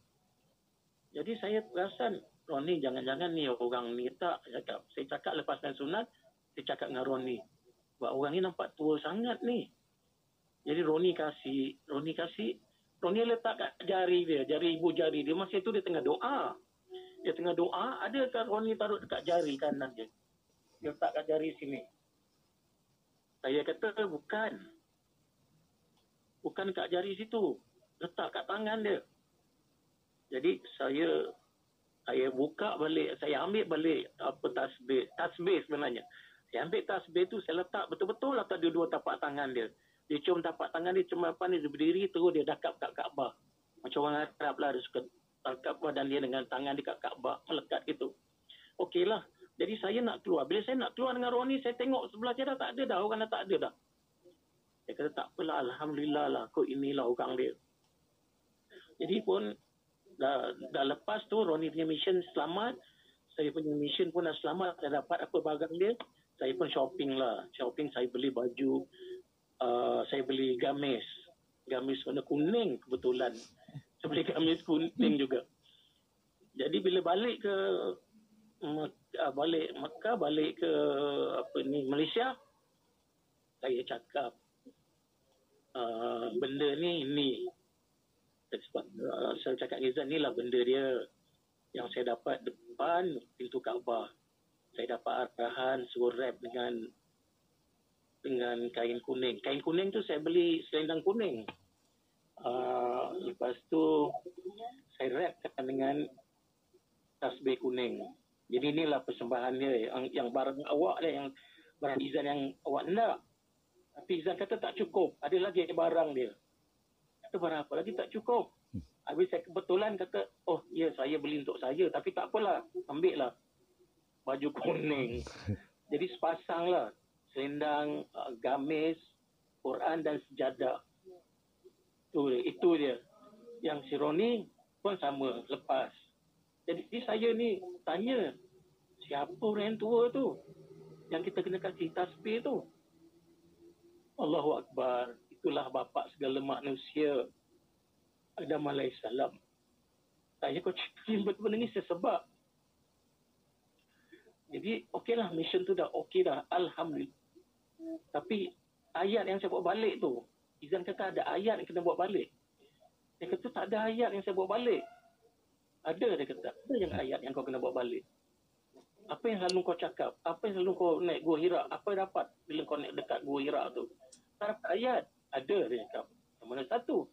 Jadi saya perasan, Ronnie jangan-jangan ni orang ni tak. Saya cakap lepaskan sunat, saya cakap dengan Ronnie. Sebab orang ni nampak tua sangat ni. Jadi Ronnie letak kat jari dia, jari ibu jari dia. Masa itu dia tengah doa. Adakah Ronnie taruh dekat jari kanan dia? Dia letak kat jari sini. Saya kata, bukan kat jari situ. Letak kat tangan dia. Jadi saya buka balik, saya ambil balik tasbih sebenarnya. Saya ambil tasbih tu, saya letak betul-betul letak dua tapak tangan dia. Dia cium tapak tangan dia, cuma apa ni, dia berdiri terus dia dakap kat Kaabah. Macam orang Arab lah, dia suka dakap badan dia dengan tangan dia kat Kaabah, melekat gitu. Okeylah. Jadi saya nak keluar. Bila saya nak keluar dengan Ronnie, saya tengok sebelah saya tak ada dah, orang dah tak ada dah. Saya kata tak apalah, alhamdulillah lah, kau inilah orang dia. Jadi pun dah lepas tu Ronnie punya mission selamat, saya punya mission pun dah selamat, saya dapat apa barang dia. Saya pun shopping, saya beli baju, saya beli gamis warna kuning kebetulan. Saya beli gamis kuning juga. Jadi bila balik ke Mekah, balik ke Malaysia, saya cakap benda ni sebab saya cakap Izan, ni lah benda dia yang saya dapat depan pintu Kaabah. Saya dapat arahan suruh wrap dengan kain kuning. Kain kuning tu saya beli selendang kuning. Lepas tu saya wrapkan dengan tasbih kuning. Jadi inilah persembahan dia, yang barang awak lah, yang barang Izan yang awak nak. Tapi Izan kata tak cukup, ada lagi barang dia. Kata barang apa lagi tak cukup. Habis saya kebetulan kata, oh ya, saya beli untuk saya, tapi tak apalah, ambil lah baju kuning. Jadi sepasang lah, selendang, gamis, Quran dan sejadah. Itu dia. Yang si Ronnie pun sama, lepas. Jadi saya ni tanya, siapa orang tua tu yang kita kena kasih tasbih tu? Allahu Akbar. Itulah bapa segala manusia, Adam alaihissalam. Saya kau cakap betul-betul ni sebab. Jadi okeylah, mission tu dah okey dah, alhamdulillah. Tapi ayat yang saya bawa balik tu, Izan kata ada ayat yang kena bawa balik. Saya kata tak ada ayat yang saya bawa balik. Ada, dia kata, ada yang ayat yang kau kena bawa balik. Apa yang selalu kau cakap? Apa yang selalu kau naik Gua Hira? Apa yang dapat bila kau naik dekat Gua Hira tu? Tak dapat ayat. Ada dia cakap. Yang mana satu?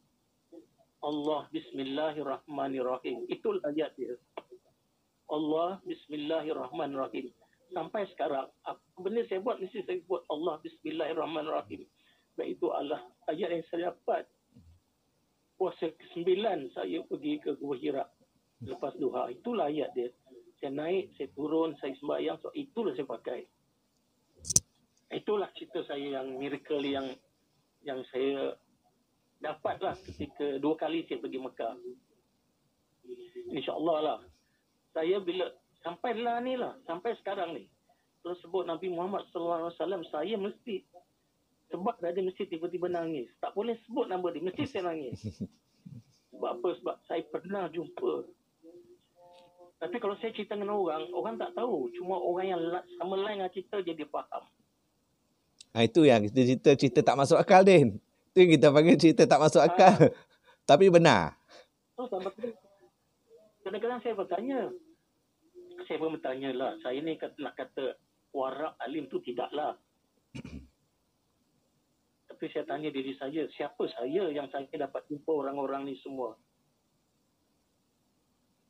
Allah Bismillahirrahmanirrahim. Itulah ayat dia. Allah Bismillahirrahmanirrahim. Sampai sekarang, apa benda saya buat, mesti saya buat Allah Bismillahirrahmanirrahim. Baik itu Allah ayat yang saya dapat. Puasa ke-9 saya pergi ke Gua Hira lepas duha. Itulah ayat dia. Saya naik, saya turun, saya sembahyang. So, itulah saya pakai. Itulah cerita saya yang miracle yang saya dapatlah ketika 2 kali saya pergi Mekah. InsyaAllah lah. Saya bila sampai sekarang ni. Terus sebut Nabi Muhammad SAW, saya mesti sebab dia mesti tiba-tiba nangis. Tak boleh sebut nama dia, mesti saya nangis. Sebab apa? Sebab saya pernah jumpa. Tapi kalau saya cerita dengan orang tak tahu. Cuma orang yang sama lain dengan kita jadi faham. Itu yang kita cerita tak masuk akal, Din. Itu yang kita panggil cerita tak masuk akal. Tapi benar. So, kadang-kadang saya bertanya. Saya pun bertanya lah. Saya ni nak kata warak alim tu tidaklah. Tapi saya tanya diri saya. Siapa saya yang saya dapat jumpa orang-orang ni semua?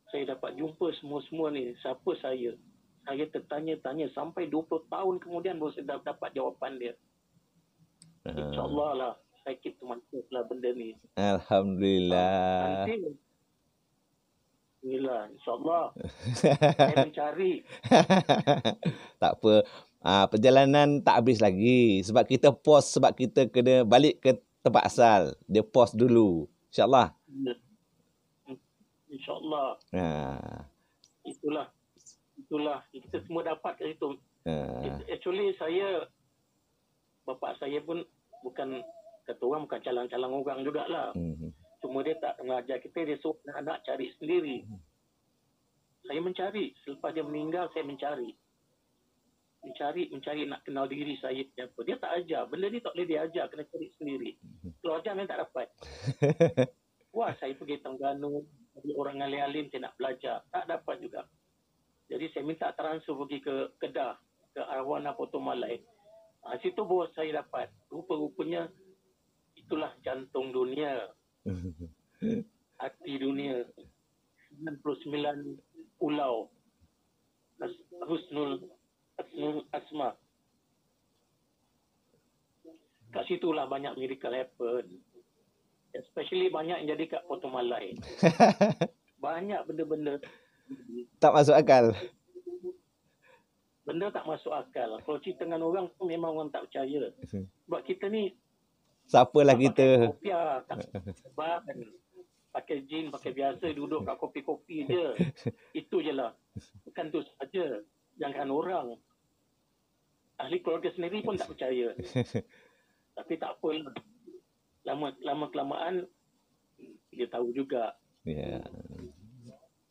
Saya dapat jumpa semua-semua ni. Siapa saya? Saya tertanya-tanya sampai 20 tahun kemudian baru saya dapat jawapan dia. InsyaAllah lah. Saya keep to myself lah benda ni. Alhamdulillah. Alhamdulillah. InsyaAllah. Saya mencari. Tak apa. Perjalanan tak habis lagi. Sebab kita pause. Sebab kita kena balik ke tempat asal. Dia pause dulu. InsyaAllah. InsyaAllah. Itulah. Kita semua dapat kat situ. Actually bapak saya pun bukan, kata orang bukan calang-calang orang jugalah. Cuma dia tak mengajar kita, dia suruh anak-anak cari sendiri. Saya mencari. Selepas dia meninggal, saya mencari. Mencari nak kenal diri saya. Dia tak ajar. Benda ni tak boleh dia ajar, kena cari sendiri. Kalau ajar memang tak dapat. Wah, saya pergi Terengganu, orang alim-alim saya nak belajar. Tak dapat juga. Jadi saya minta transfer pergi ke Kedah, ke Arwana Poto Malai. Situ baru saya dapat. Rupa-rupanya itulah jantung dunia. Hati dunia. 99 pulau. Husnul Asma. Kat situlah banyak miracle happen. Especially banyak yang jadi kat Poto Malai. Banyak benda-benda tak masuk akal. Benda tak masuk akal. Kalau cerita dengan orang tu memang orang tak percaya. Sebab kita ni siapalah kita. Kopiah, tak bahan. Pakai jin, pakai biasa, duduk kat kopi-kopi je. Itu je lah. Bukan tu saja. Jangan orang. Ahli keluarga sendiri pun tak percaya. Tapi tak apa. Lama-kelamaan dia tahu juga. Ya.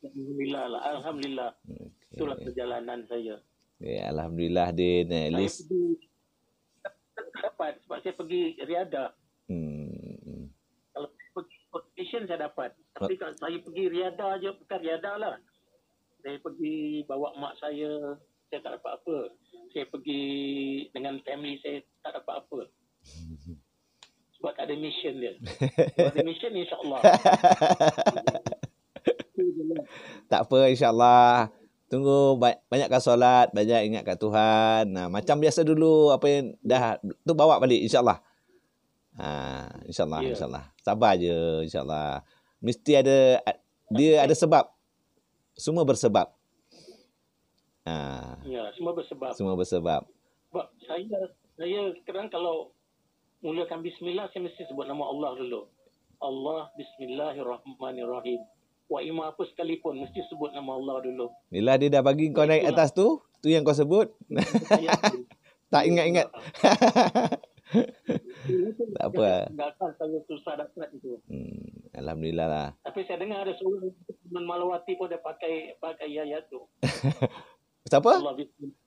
Alhamdulillah lah. Alhamdulillah. Okay. Itulah perjalanan saya. Ya, Alhamdulillah, Din. At least. Dapat sebab saya pergi Riyadh. Kalau pergi competition saya dapat. Tapi kalau saya pergi Riyadh je, bukan Riyadh lah. Saya pergi bawa mak saya tak dapat apa. Saya pergi dengan family saya, tak dapat apa. Sebab tak ada mission dia. Kalau ada mission, insyaAllah. Tak apa, insyaAllah. Tunggu banyakkan solat, banyak ingat kat Tuhan. Macam biasa dulu, apa yang dah tu bawa balik, insyaAllah. InsyaAllah, insyaAllah. Sabar je, insyaAllah. Mesti ada, dia ada sebab. Semua bersebab. Ya, semua bersebab. Semua bersebab. Sebab saya sekarang kalau mulakan bismillah, saya mesti sebut nama Allah dulu. Allah Bismillahirrahmanirrahim. Wa imam apa sekalipun, mesti sebut nama Allah dulu. Bila dia dah bagi kau naik atas tu yang kau sebut. Tak ingat-ingat. Tak apa. Tinggalkan saya susah dapat itu. Alhamdulillah lah. Tapi saya dengar ada seorang Teman Malawati pun dia pakai ayat tu. Siapa? Allah Bismillah.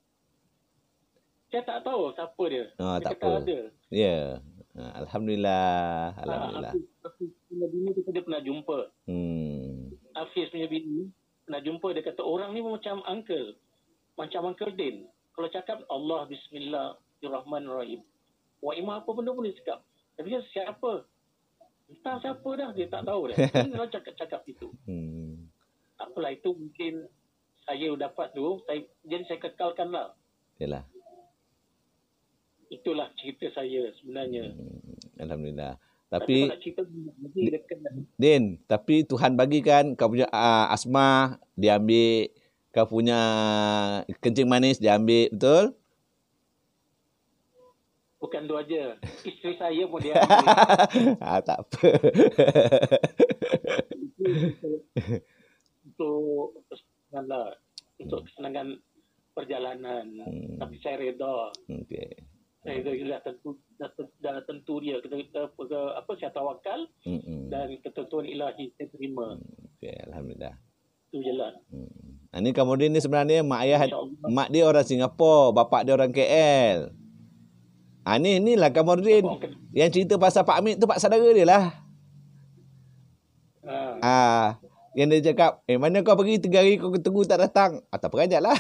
Saya tak tahu siapa dia. Oh, dia tak apa. Ada. Ya. Alhamdulillah. Alhamdulillah. Hafiz punya bini dia pernah jumpa. Hafiz punya bini pernah jumpa. Dia kata orang ni macam uncle. macam Uncle Din. Kalau cakap Allah Bismillahirrahmanirrahim. Wak Imam apa benda boleh cakap. Tapi dia siapa? Entah siapa dah, dia tak tahu dah. Dia kalau cakap itu. Tak apalah, itu mungkin saya dapat tu, jadi saya kekalkan lah. Yalah. Itulah cerita saya sebenarnya. Alhamdulillah. Tapi Tapi nak cerita lagi dekat Din, tapi Tuhan bagikan kau punya asma diambil, kau punya kencing manis diambil, betul? bukan tu aja. Isteri saya pun dia ambil. Tak apa. untuk kesenangan lah. Untuk kesenangan perjalanan. Tapi saya reda. Okey. Saya dah tentu dia. Kita saya tawakal dan ketentuan ilahi saya terima. Okey, alhamdulillah. Itu je lah. Ini kemudian ni sebenarnya InsyaAllah. mak dia orang Singapura, bapak dia orang KL. Inilah Kamordin. Yang cerita pasal Pak Amit tu pak saudara dia lah. Yang dia cakap, mana kau pergi 3 hari kau tunggu tak datang. Tak peranjat lah.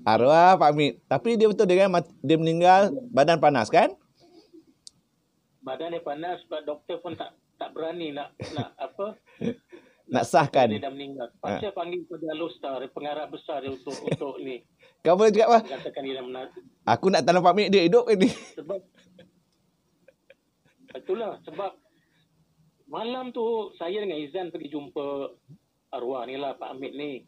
Arwah Pak Amit. Tapi dia betul dia kan, dia meninggal badan panas kan? Badan dia panas, doktor pun tak berani nak Nak sahkan. Dia dah meninggal. Pasal panggil kepada Alostar, pengarah besar dia untuk ni. Kau boleh cakap apa? Katakan dia dah menang. Aku nak tanam Pak Amit dia hidup ni. Sebab itulah sebab malam tu saya dengan Izan pergi jumpa arwah ni lah Pak Amit ni.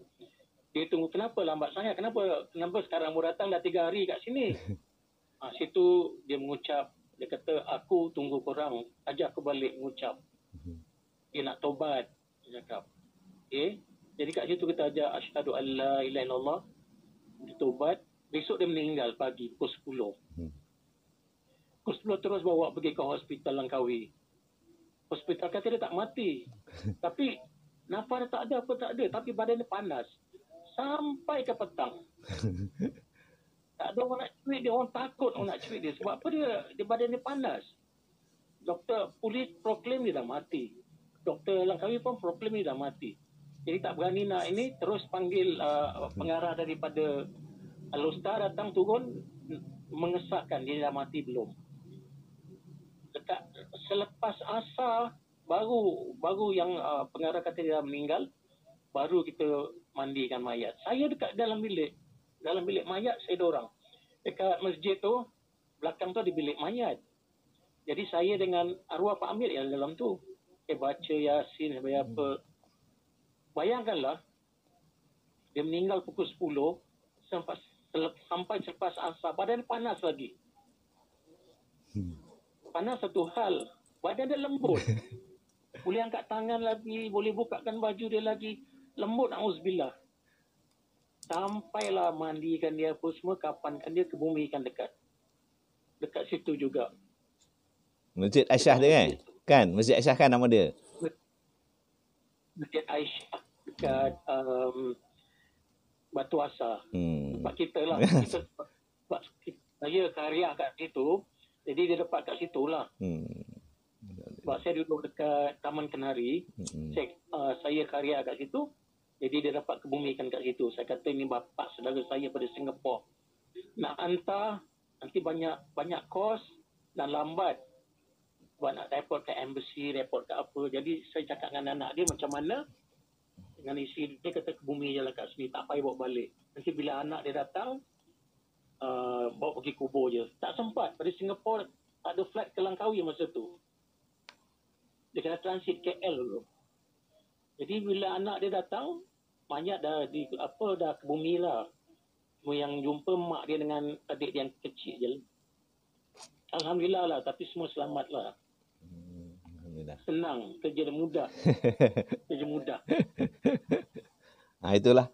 Dia tunggu, kenapa lambat sangat? Kenapa sekarang mau datang dah 3 hari kat sini? Situ dia mengucap, dia kata aku tunggu korang, ajak aku balik mengucap. Dia nak tobat, dia cakap. Okay? Jadi kat situ kita ajak asyhadu alla ilaha illallah. Dia tobat. Besok dia meninggal pagi pukul 10. Pukul 10 terus bawa pergi ke hospital Langkawi. Hospital kata dia tak mati. Tapi nafas dia tak ada, apa tak ada. Tapi badan dia panas. Sampai ke petang. Tak ada orang nak cuit dia. Orang takut orang nak cuit dia. Sebab apa dia badan dia panas. Doktor, polis proklaim dia dah mati. Doktor Langkawi pun proklaim dia dah mati. Jadi tak berani nak ini. Terus panggil pengarah daripada Alostar datang turun mengesahkan dia dah mati belum. Dekat selepas asar baru yang pengarah kata dia dah meninggal, baru kita mandikan mayat. Saya dekat dalam bilik mayat saya dorang. Dekat masjid tu belakang tu ada bilik mayat. Jadi saya dengan arwah Pak Amir yang dalam tu baca Yasin apa. Bayangkanlah dia meninggal pukul 10 sampai selepas asar, badan panas lagi. Panas satu hal, badan dia lembut. Boleh angkat tangan lagi, boleh bukakan baju dia lagi, lembut na'uzubillah. Sampailah mandikan dia apa semua, kapankan dia, kebumikan dekat situ juga. Masjid Aisyah dia kan? Kan? Masjid Aisyah kan nama dia? Masjid Aisyah dekat Batu Asar. Tempat kita lah. Sebab saya karya kat situ, jadi dia dapat kat situ lah. Sebab saya duduk dekat Taman Kenari, saya karya kat situ, jadi dia dapat kebumikan kat situ. Saya kata ini bapa saudara saya pada Singapura. Nak hantar, nanti banyak kos dan lambat. Sebab nak report ke embassy, report ke apa. Jadi saya cakap dengan anak dia macam mana, dengan isi dia kata ke bumi je lah kat sini, tak payah bawa balik. Nanti bila anak dia datang, bawa pergi kubur je. Tak sempat, pada Singapura tak ada flight ke Langkawi masa tu. Dia kena transit KL dulu. Jadi bila anak dia datang, mayat dah ke bumi lah. Cuma yang jumpa mak dia dengan adik dia yang kecil je. Alhamdulillah lah, tapi semua selamat lah. Senang, kerja dia mudah. Kerja mudah. Itulah.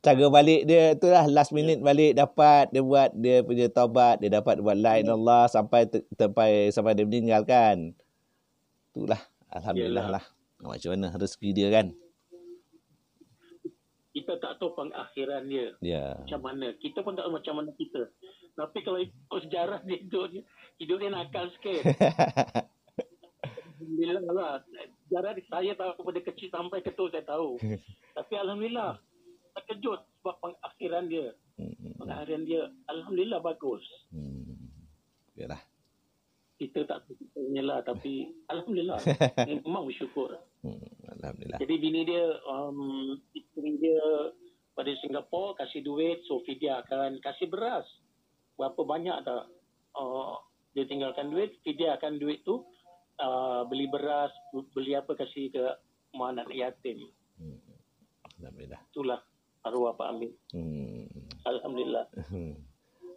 Cara balik dia itulah last minute balik dapat dia buat dia punya taubat, dia dapat buat la ilaha illallah sampai dia meninggal kan. Itulah alhamdulillah lah. Macam mana rezeki dia kan. Kita tak tahu pengakhiran dia. Macam mana. Kita pun tak tahu macam mana kita. Tapi kalau ikut sejarah dia hidup dia nakal sikit. Alhamdulillah lah. Sejarah saya tahu pada kecil sampai ketua saya tahu. Tapi alhamdulillah terkejut sebab pengakhiran dia. Pengakhiran dia alhamdulillah bagus. Yalah. Kita tak tahu lah, tapi alhamdulillah memang bersyukur. Alhamdulillah. Jadi bini dia, isteri dia pada Singapura kasih duit, so Fidia akan kasih beras. Berapa banyak tak dia tinggalkan duit, Fidia akan duit tu beli beras, beli apa kasih ke anak yatim. Alhamdulillah. Itulah arwah Pak Amin. Alhamdulillah.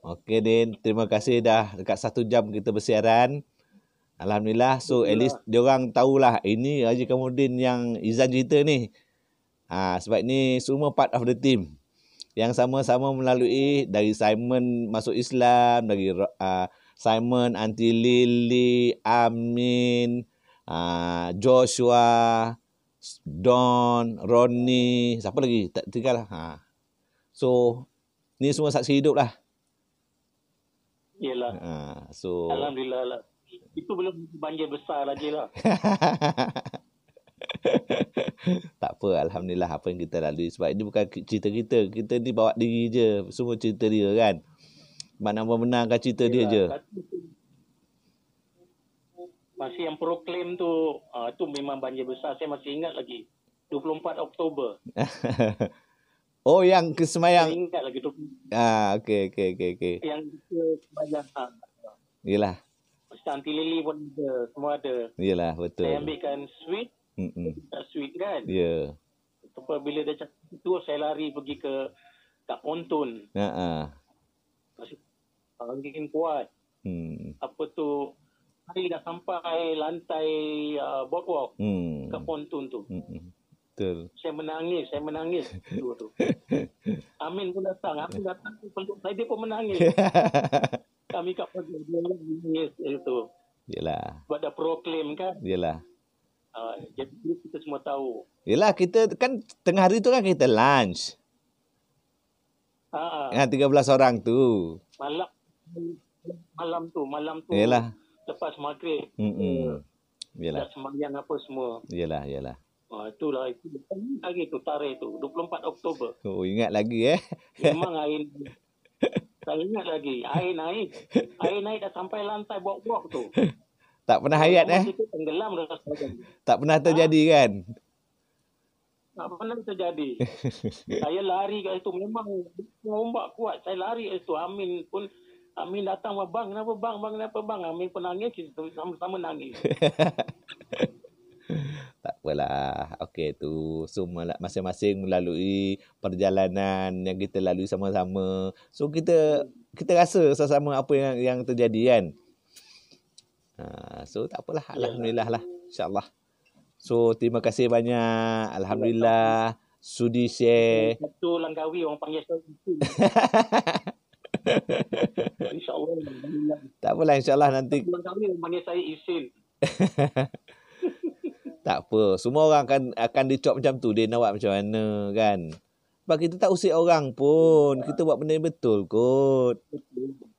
Okey Din, terima kasih dah dekat 1 jam kita bersiaran. Alhamdulillah. So at least diorang tahulah ini Haji Kamuddin yang Izan cerita ni. Sebab ni semua part of the team yang sama-sama melalui dari Simon masuk Islam, dari Simon, Aunty Lily, Amin, Joshua, Don, Ronnie, siapa lagi? Tak tinggal lah. So ni semua saksi hidup lah. Yelah. So alhamdulillah lah. Itu belum banjir besar lagi lah. Tak apa, alhamdulillah apa yang kita lalui. Sebab ini bukan cerita kita. Kita ni bawa diri je. Semua cerita dia kan. Mana membenarkan cerita dia je. Masih yang proklaim tu, tu memang banjir besar. Saya masih ingat lagi. 24 Oktober. Oh, yang kesemayang. Saya ingat lagi tu. Okey. Yang kita semayang. Yelah. Aunty Lily pun ada. Semua ada. Yelah, betul. Saya ambilkan sweet. Sweet kan. Ya. Yeah. Bila dia cakap itu, saya lari pergi kat ponton. Angin kuat. Apa tu, hari dah sampai lantai boardwalk kat ponton tu. Betul. Saya menangis tu. Amin pun datang. Amin datang peluk saya, dia pun menangis. Kami kat ponton dia menangis itu. Yalah. Sebab dah proklaim kan. Yalah. Jadi kita semua tahu. Yalah, kita kan tengah hari tu kan kita lunch. 13 orang tu. Malam tu. Yalah. Lepas maghrib. Yalah. Dah sembahyang apa semua. Yalah. Itulah itu lagi tu tarikh tu 24 Oktober. Oh, ingat lagi Memang air. Saya ingat lagi air naik dah sampai lantai boardwalk tu. Tak pernah hayat tenggelam dah. Tak pernah terjadi kan? Tak pernah terjadi. Saya lari kat situ, memang ombak kuat. Saya lari kat situ. Amin datang, bang kenapa bang? Amin pun nangis, kita sama-sama nangis. Tak apalah. Okey tu. So masing-masing melalui perjalanan yang kita lalui sama-sama. So kita rasa sama-sama apa yang terjadi kan. So tak apalah. Alhamdulillah lah. InsyaAllah. So terima kasih banyak. Alhamdulillah. Sudi share. Satu Langkawi orang panggil saya. InsyaAllah. Tak apalah, insyaAllah nanti. Langkawi orang panggil saya Isin. Tak apa. Semua orang akan dicop macam tu. Dia nak buat macam mana kan. Sebab kita tak usik orang pun. Kita buat benda yang betul kot.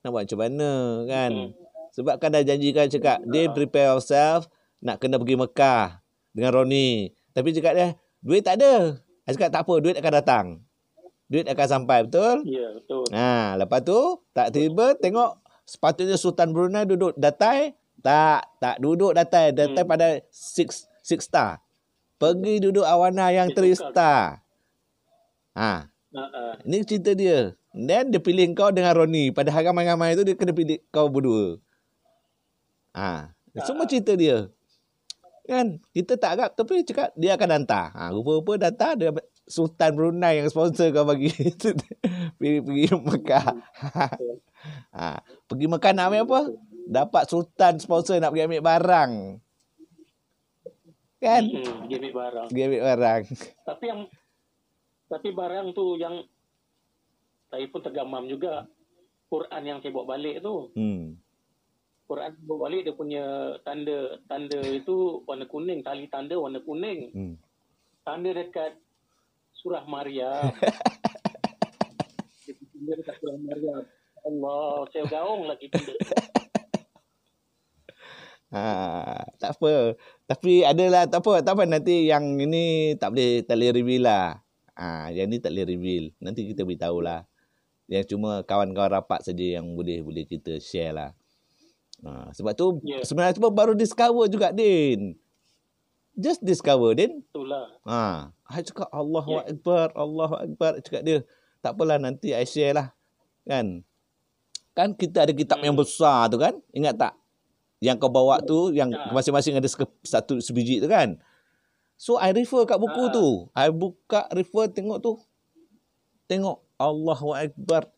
Nak buat macam mana kan. Sebab kan dah janjikan cakap, dia prepare yourself nak kena pergi Mekah dengan Ronnie. Tapi cakap dia, duit tak ada. Saya cakap tak apa, duit akan datang. Duit akan sampai, betul? Ya, betul. Lepas tu, tak tiba tengok sepatutnya Sultan Brunei duduk datai. Tak duduk datai. Datai pada 6 star. Pergi duduk awana yang 3 star. Ini cerita dia. Dan dia pilih kau dengan Ronnie. Pada ramai-ramai tu dia kena pilih kau berdua. Semua cerita dia. Kan? Kita tak harap tapi cakap dia akan hantar. Rupa-rupa datang dia Sultan Brunei yang sponsor kau bagi. pergi Mekah. Pergi Mekah nak ambil apa? Dapat Sultan sponsor nak pergi ambil barang. Kan? Pergi ambil barang. Tapi barang tu yang saya pun tergamam juga. Quran yang saya bawa balik tu. Quran bawa balik dia punya tanda itu warna kuning, tali tanda warna kuning. Tanda dekat surah Maryam. Dia dekat surah Maryam. Allah, saya gaung lagi benda. Tak apa. Tapi adalah tak apa nanti yang ini tak boleh reveal lah. Yang ni tak boleh reveal. Nanti kita beritahu lah. Yang cuma kawan-kawan rapat saja yang boleh kita share lah. Sebab tu sebenarnya tu baru discover juga, Din. Just discover, Din. Itulah. I cakap Allahu Akbar, Allahu Akbar. Cakap dia, tak apalah nanti I share lah. Kan kita ada kitab yang besar tu kan. Ingat tak? Yang kau bawa tu, yang masing-masing ada satu sebiji tu kan. So I refer kat buku tu. I buka refer tengok tu. Tengok Allahu Akbar.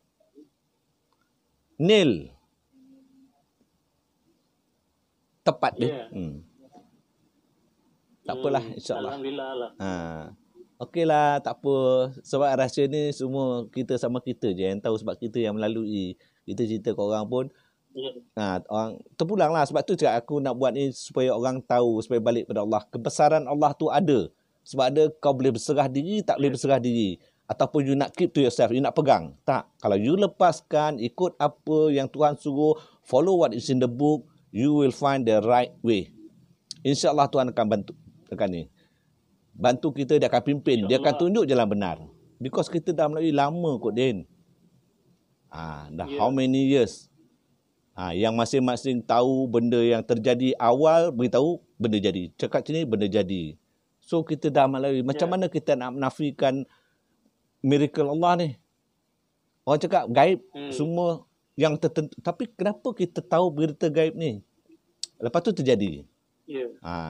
Nail. Tepat dia. Tak apalah, insya-Allah. Alhamdulillah lah. Okeylah, tak apa. Sebab rahsia ni semua kita sama kita je yang tahu, sebab kita yang melalui. Kita cerita ke orang pun orang terpulang lah. Sebab tu cakap aku nak buat ni supaya orang tahu, supaya balik pada Allah. Kebesaran Allah tu ada. Sebab ada kau boleh berserah diri, tak boleh berserah diri. Ataupun you nak keep to yourself, you nak pegang. Tak. Kalau you lepaskan, ikut apa yang Tuhan suruh, follow what is in the book, you will find the right way. InsyaAllah Tuhan akan bantu. Bantu kita, dia akan pimpin. Dia akan tunjuk jalan benar. Because kita dah melalui lama kot, Din. How many years? Yang masing-masing tahu benda yang terjadi awal, beritahu benda jadi. Cakap sini, benda jadi. So, kita dah melalui. Macam mana kita nak menafikan miracle Allah ni? Orang cakap gaib, semua yang tertentu. Tapi kenapa kita tahu berita gaib ni? Lepas tu terjadi.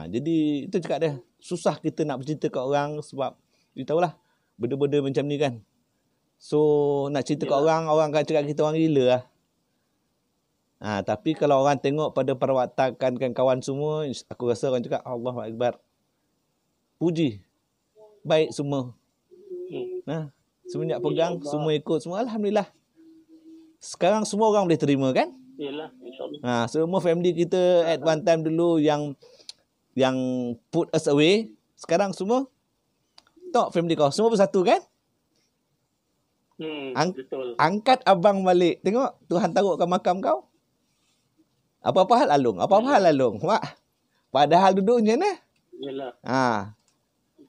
Jadi, itu cakap dia. Susah kita nak bercerita kat orang sebab, you tahulah, benda-benda macam ni kan. So, nak cerita kat orang akan cakap kita orang gila lah. Tapi kalau orang tengok pada perwatakan kawan semua, aku rasa orang cakap Allahu Akbar. Puji. Baik semua. Semenjak pegang, semua ikut semua. Alhamdulillah. Sekarang semua orang boleh terima kan? Yalah, insyaAllah. Semua family kita at one time dulu yang put us away, sekarang semua tengok family kau, semua bersatu kan? Betul. Angkat abang balik. Tengok, Tuhan taruhkan makam kau. Apa-apa hal Alung? Padahal duduknya ni. Yalah.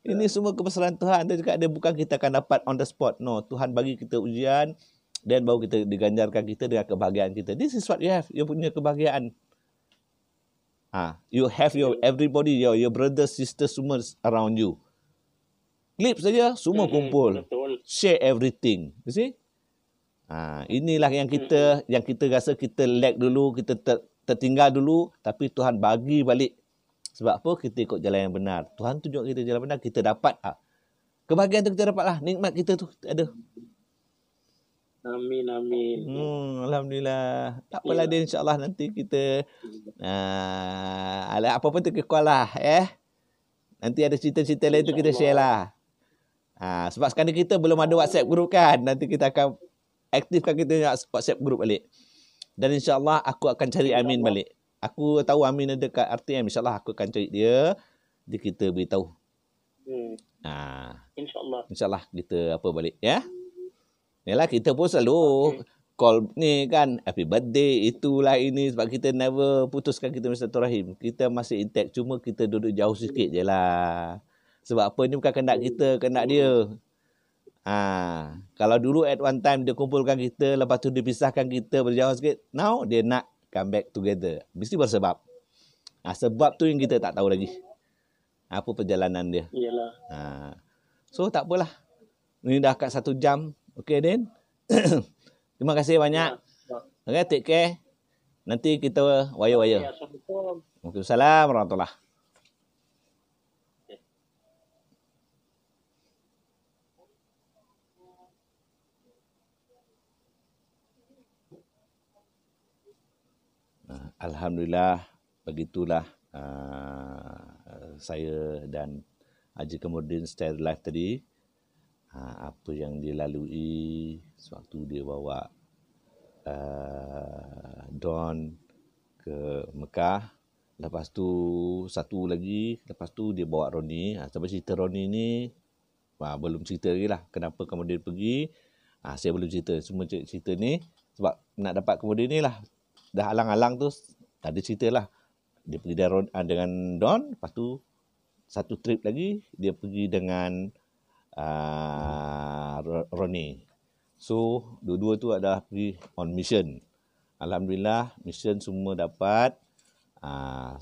Ini semua kebesaran Tuhan. Dia cakap dia bukan kita akan dapat on the spot. No, Tuhan bagi kita ujian dan baru kita diganjarkan kita dengan kebahagiaan kita. This is what you have. You punya kebahagiaan. You have everybody, your brothers, sisters semua around you. Klip saja, semua kumpul. Betul. Share everything. You see? Inilah yang kita rasa kita lag dulu, kita tertinggal dulu, tapi Tuhan bagi balik. Sebab apa? Kita ikut jalan yang benar. Tuhan tunjuk kita jalan benar, kita dapat. Kebahagiaan tu kita dapat lah. Nikmat kita tu ada. Amin. Alhamdulillah. Tak apalah dia, insyaAllah nanti kita apa-apa tu kekual lah. Nanti ada cerita-cerita lain tu kita share lah. Sebab sekarang kita belum ada WhatsApp group kan. Nanti kita akan aktifkan kita WhatsApp group balik. Dan insyaAllah aku akan cari Amin balik. Aku tahu Amin ada kat RTM. InsyaAllah aku akan cari dia. Dia kita beritahu. InsyaAllah kita apa balik. Ya. Yalah, kita pun selalu call ni kan. Happy birthday. Itulah ini. Sebab kita never putuskan kita silaturahim. Kita masih intact. Cuma kita duduk jauh sikit je lah. Sebab apa ni bukan kendak kita. Kendak dia. Kalau dulu at one time dia kumpulkan kita. Lepas tu dia pisahkan kita berjauh sikit. Now dia nak come back together. Mesti bersebab. Sebab tu yang kita tak tahu lagi. Apa perjalanan dia. Yalah. So tak apalah. Ni dah kat 1 jam. Okay, Din. Terima kasih banyak. Okay, take care. Nanti kita waya-waya. Assalamualaikum. Waalaikumsalam warahmatullahi. Alhamdulillah, begitulah saya dan Haji Kamordin stay live tadi. Apa yang dia lalui sewaktu dia bawa Don ke Mekah. Lepas tu satu lagi, lepas tu dia bawa Roni. Sampai cerita Roni ni belum cerita lagi lah. Kenapa kemudian pergi, saya belum cerita. Semua cerita ni sebab nak dapat kemudian ni lah. Dah alang-alang tu tak ada cerita lah. Dia pergi dengan Don. Lepas tu satu trip lagi dia pergi dengan Ronnie. So dua-dua tu adalah pergi on mission. Alhamdulillah mission semua dapat.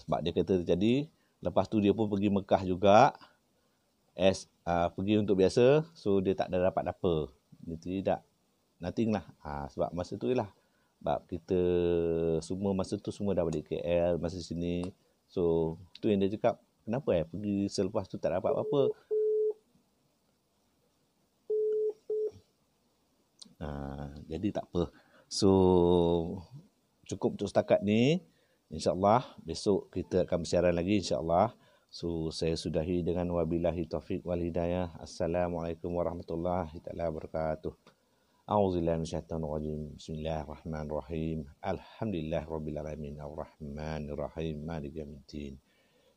Sebab dia kata terjadi. Lepas tu dia pun pergi Mekah juga. Pergi untuk biasa. So dia tak ada dapat apa. Dia tidak. Nothing lah. Sebab masa tu lah. Sebab kita semua masa tu semua dah balik KL. Masa sini. So tu yang dia cakap. Kenapa pergi selepas tu tak dapat apa-apa. Jadi tak apa. So cukup untuk setakat ni. InsyaAllah besok kita akan bersiaran lagi insyaAllah. So saya sudahi dengan wabillahi taufiq wal hidayah. Assalamualaikum warahmatullahi taala wabarakatuh. A'udzubillahi minasyaitonir rajim. Bismillahirrahmanirrahim. Alhamdulillah rabbil alamin arrahmanir rahim maliki yaumiddin.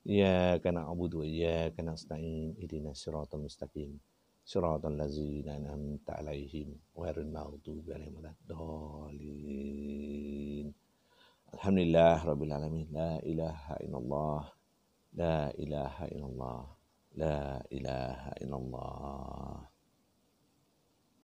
Iyyaka na'budu wa iyyaka nasta'in ihdinas siratal mustaqim. Siratal ladzina an'amta 'alaihim ghairil maghdubi 'alaihim waladdallin. Alhamdulillah rabbil alamin. La ilaha illallah. La ilaha illallah. La ilaha illallah.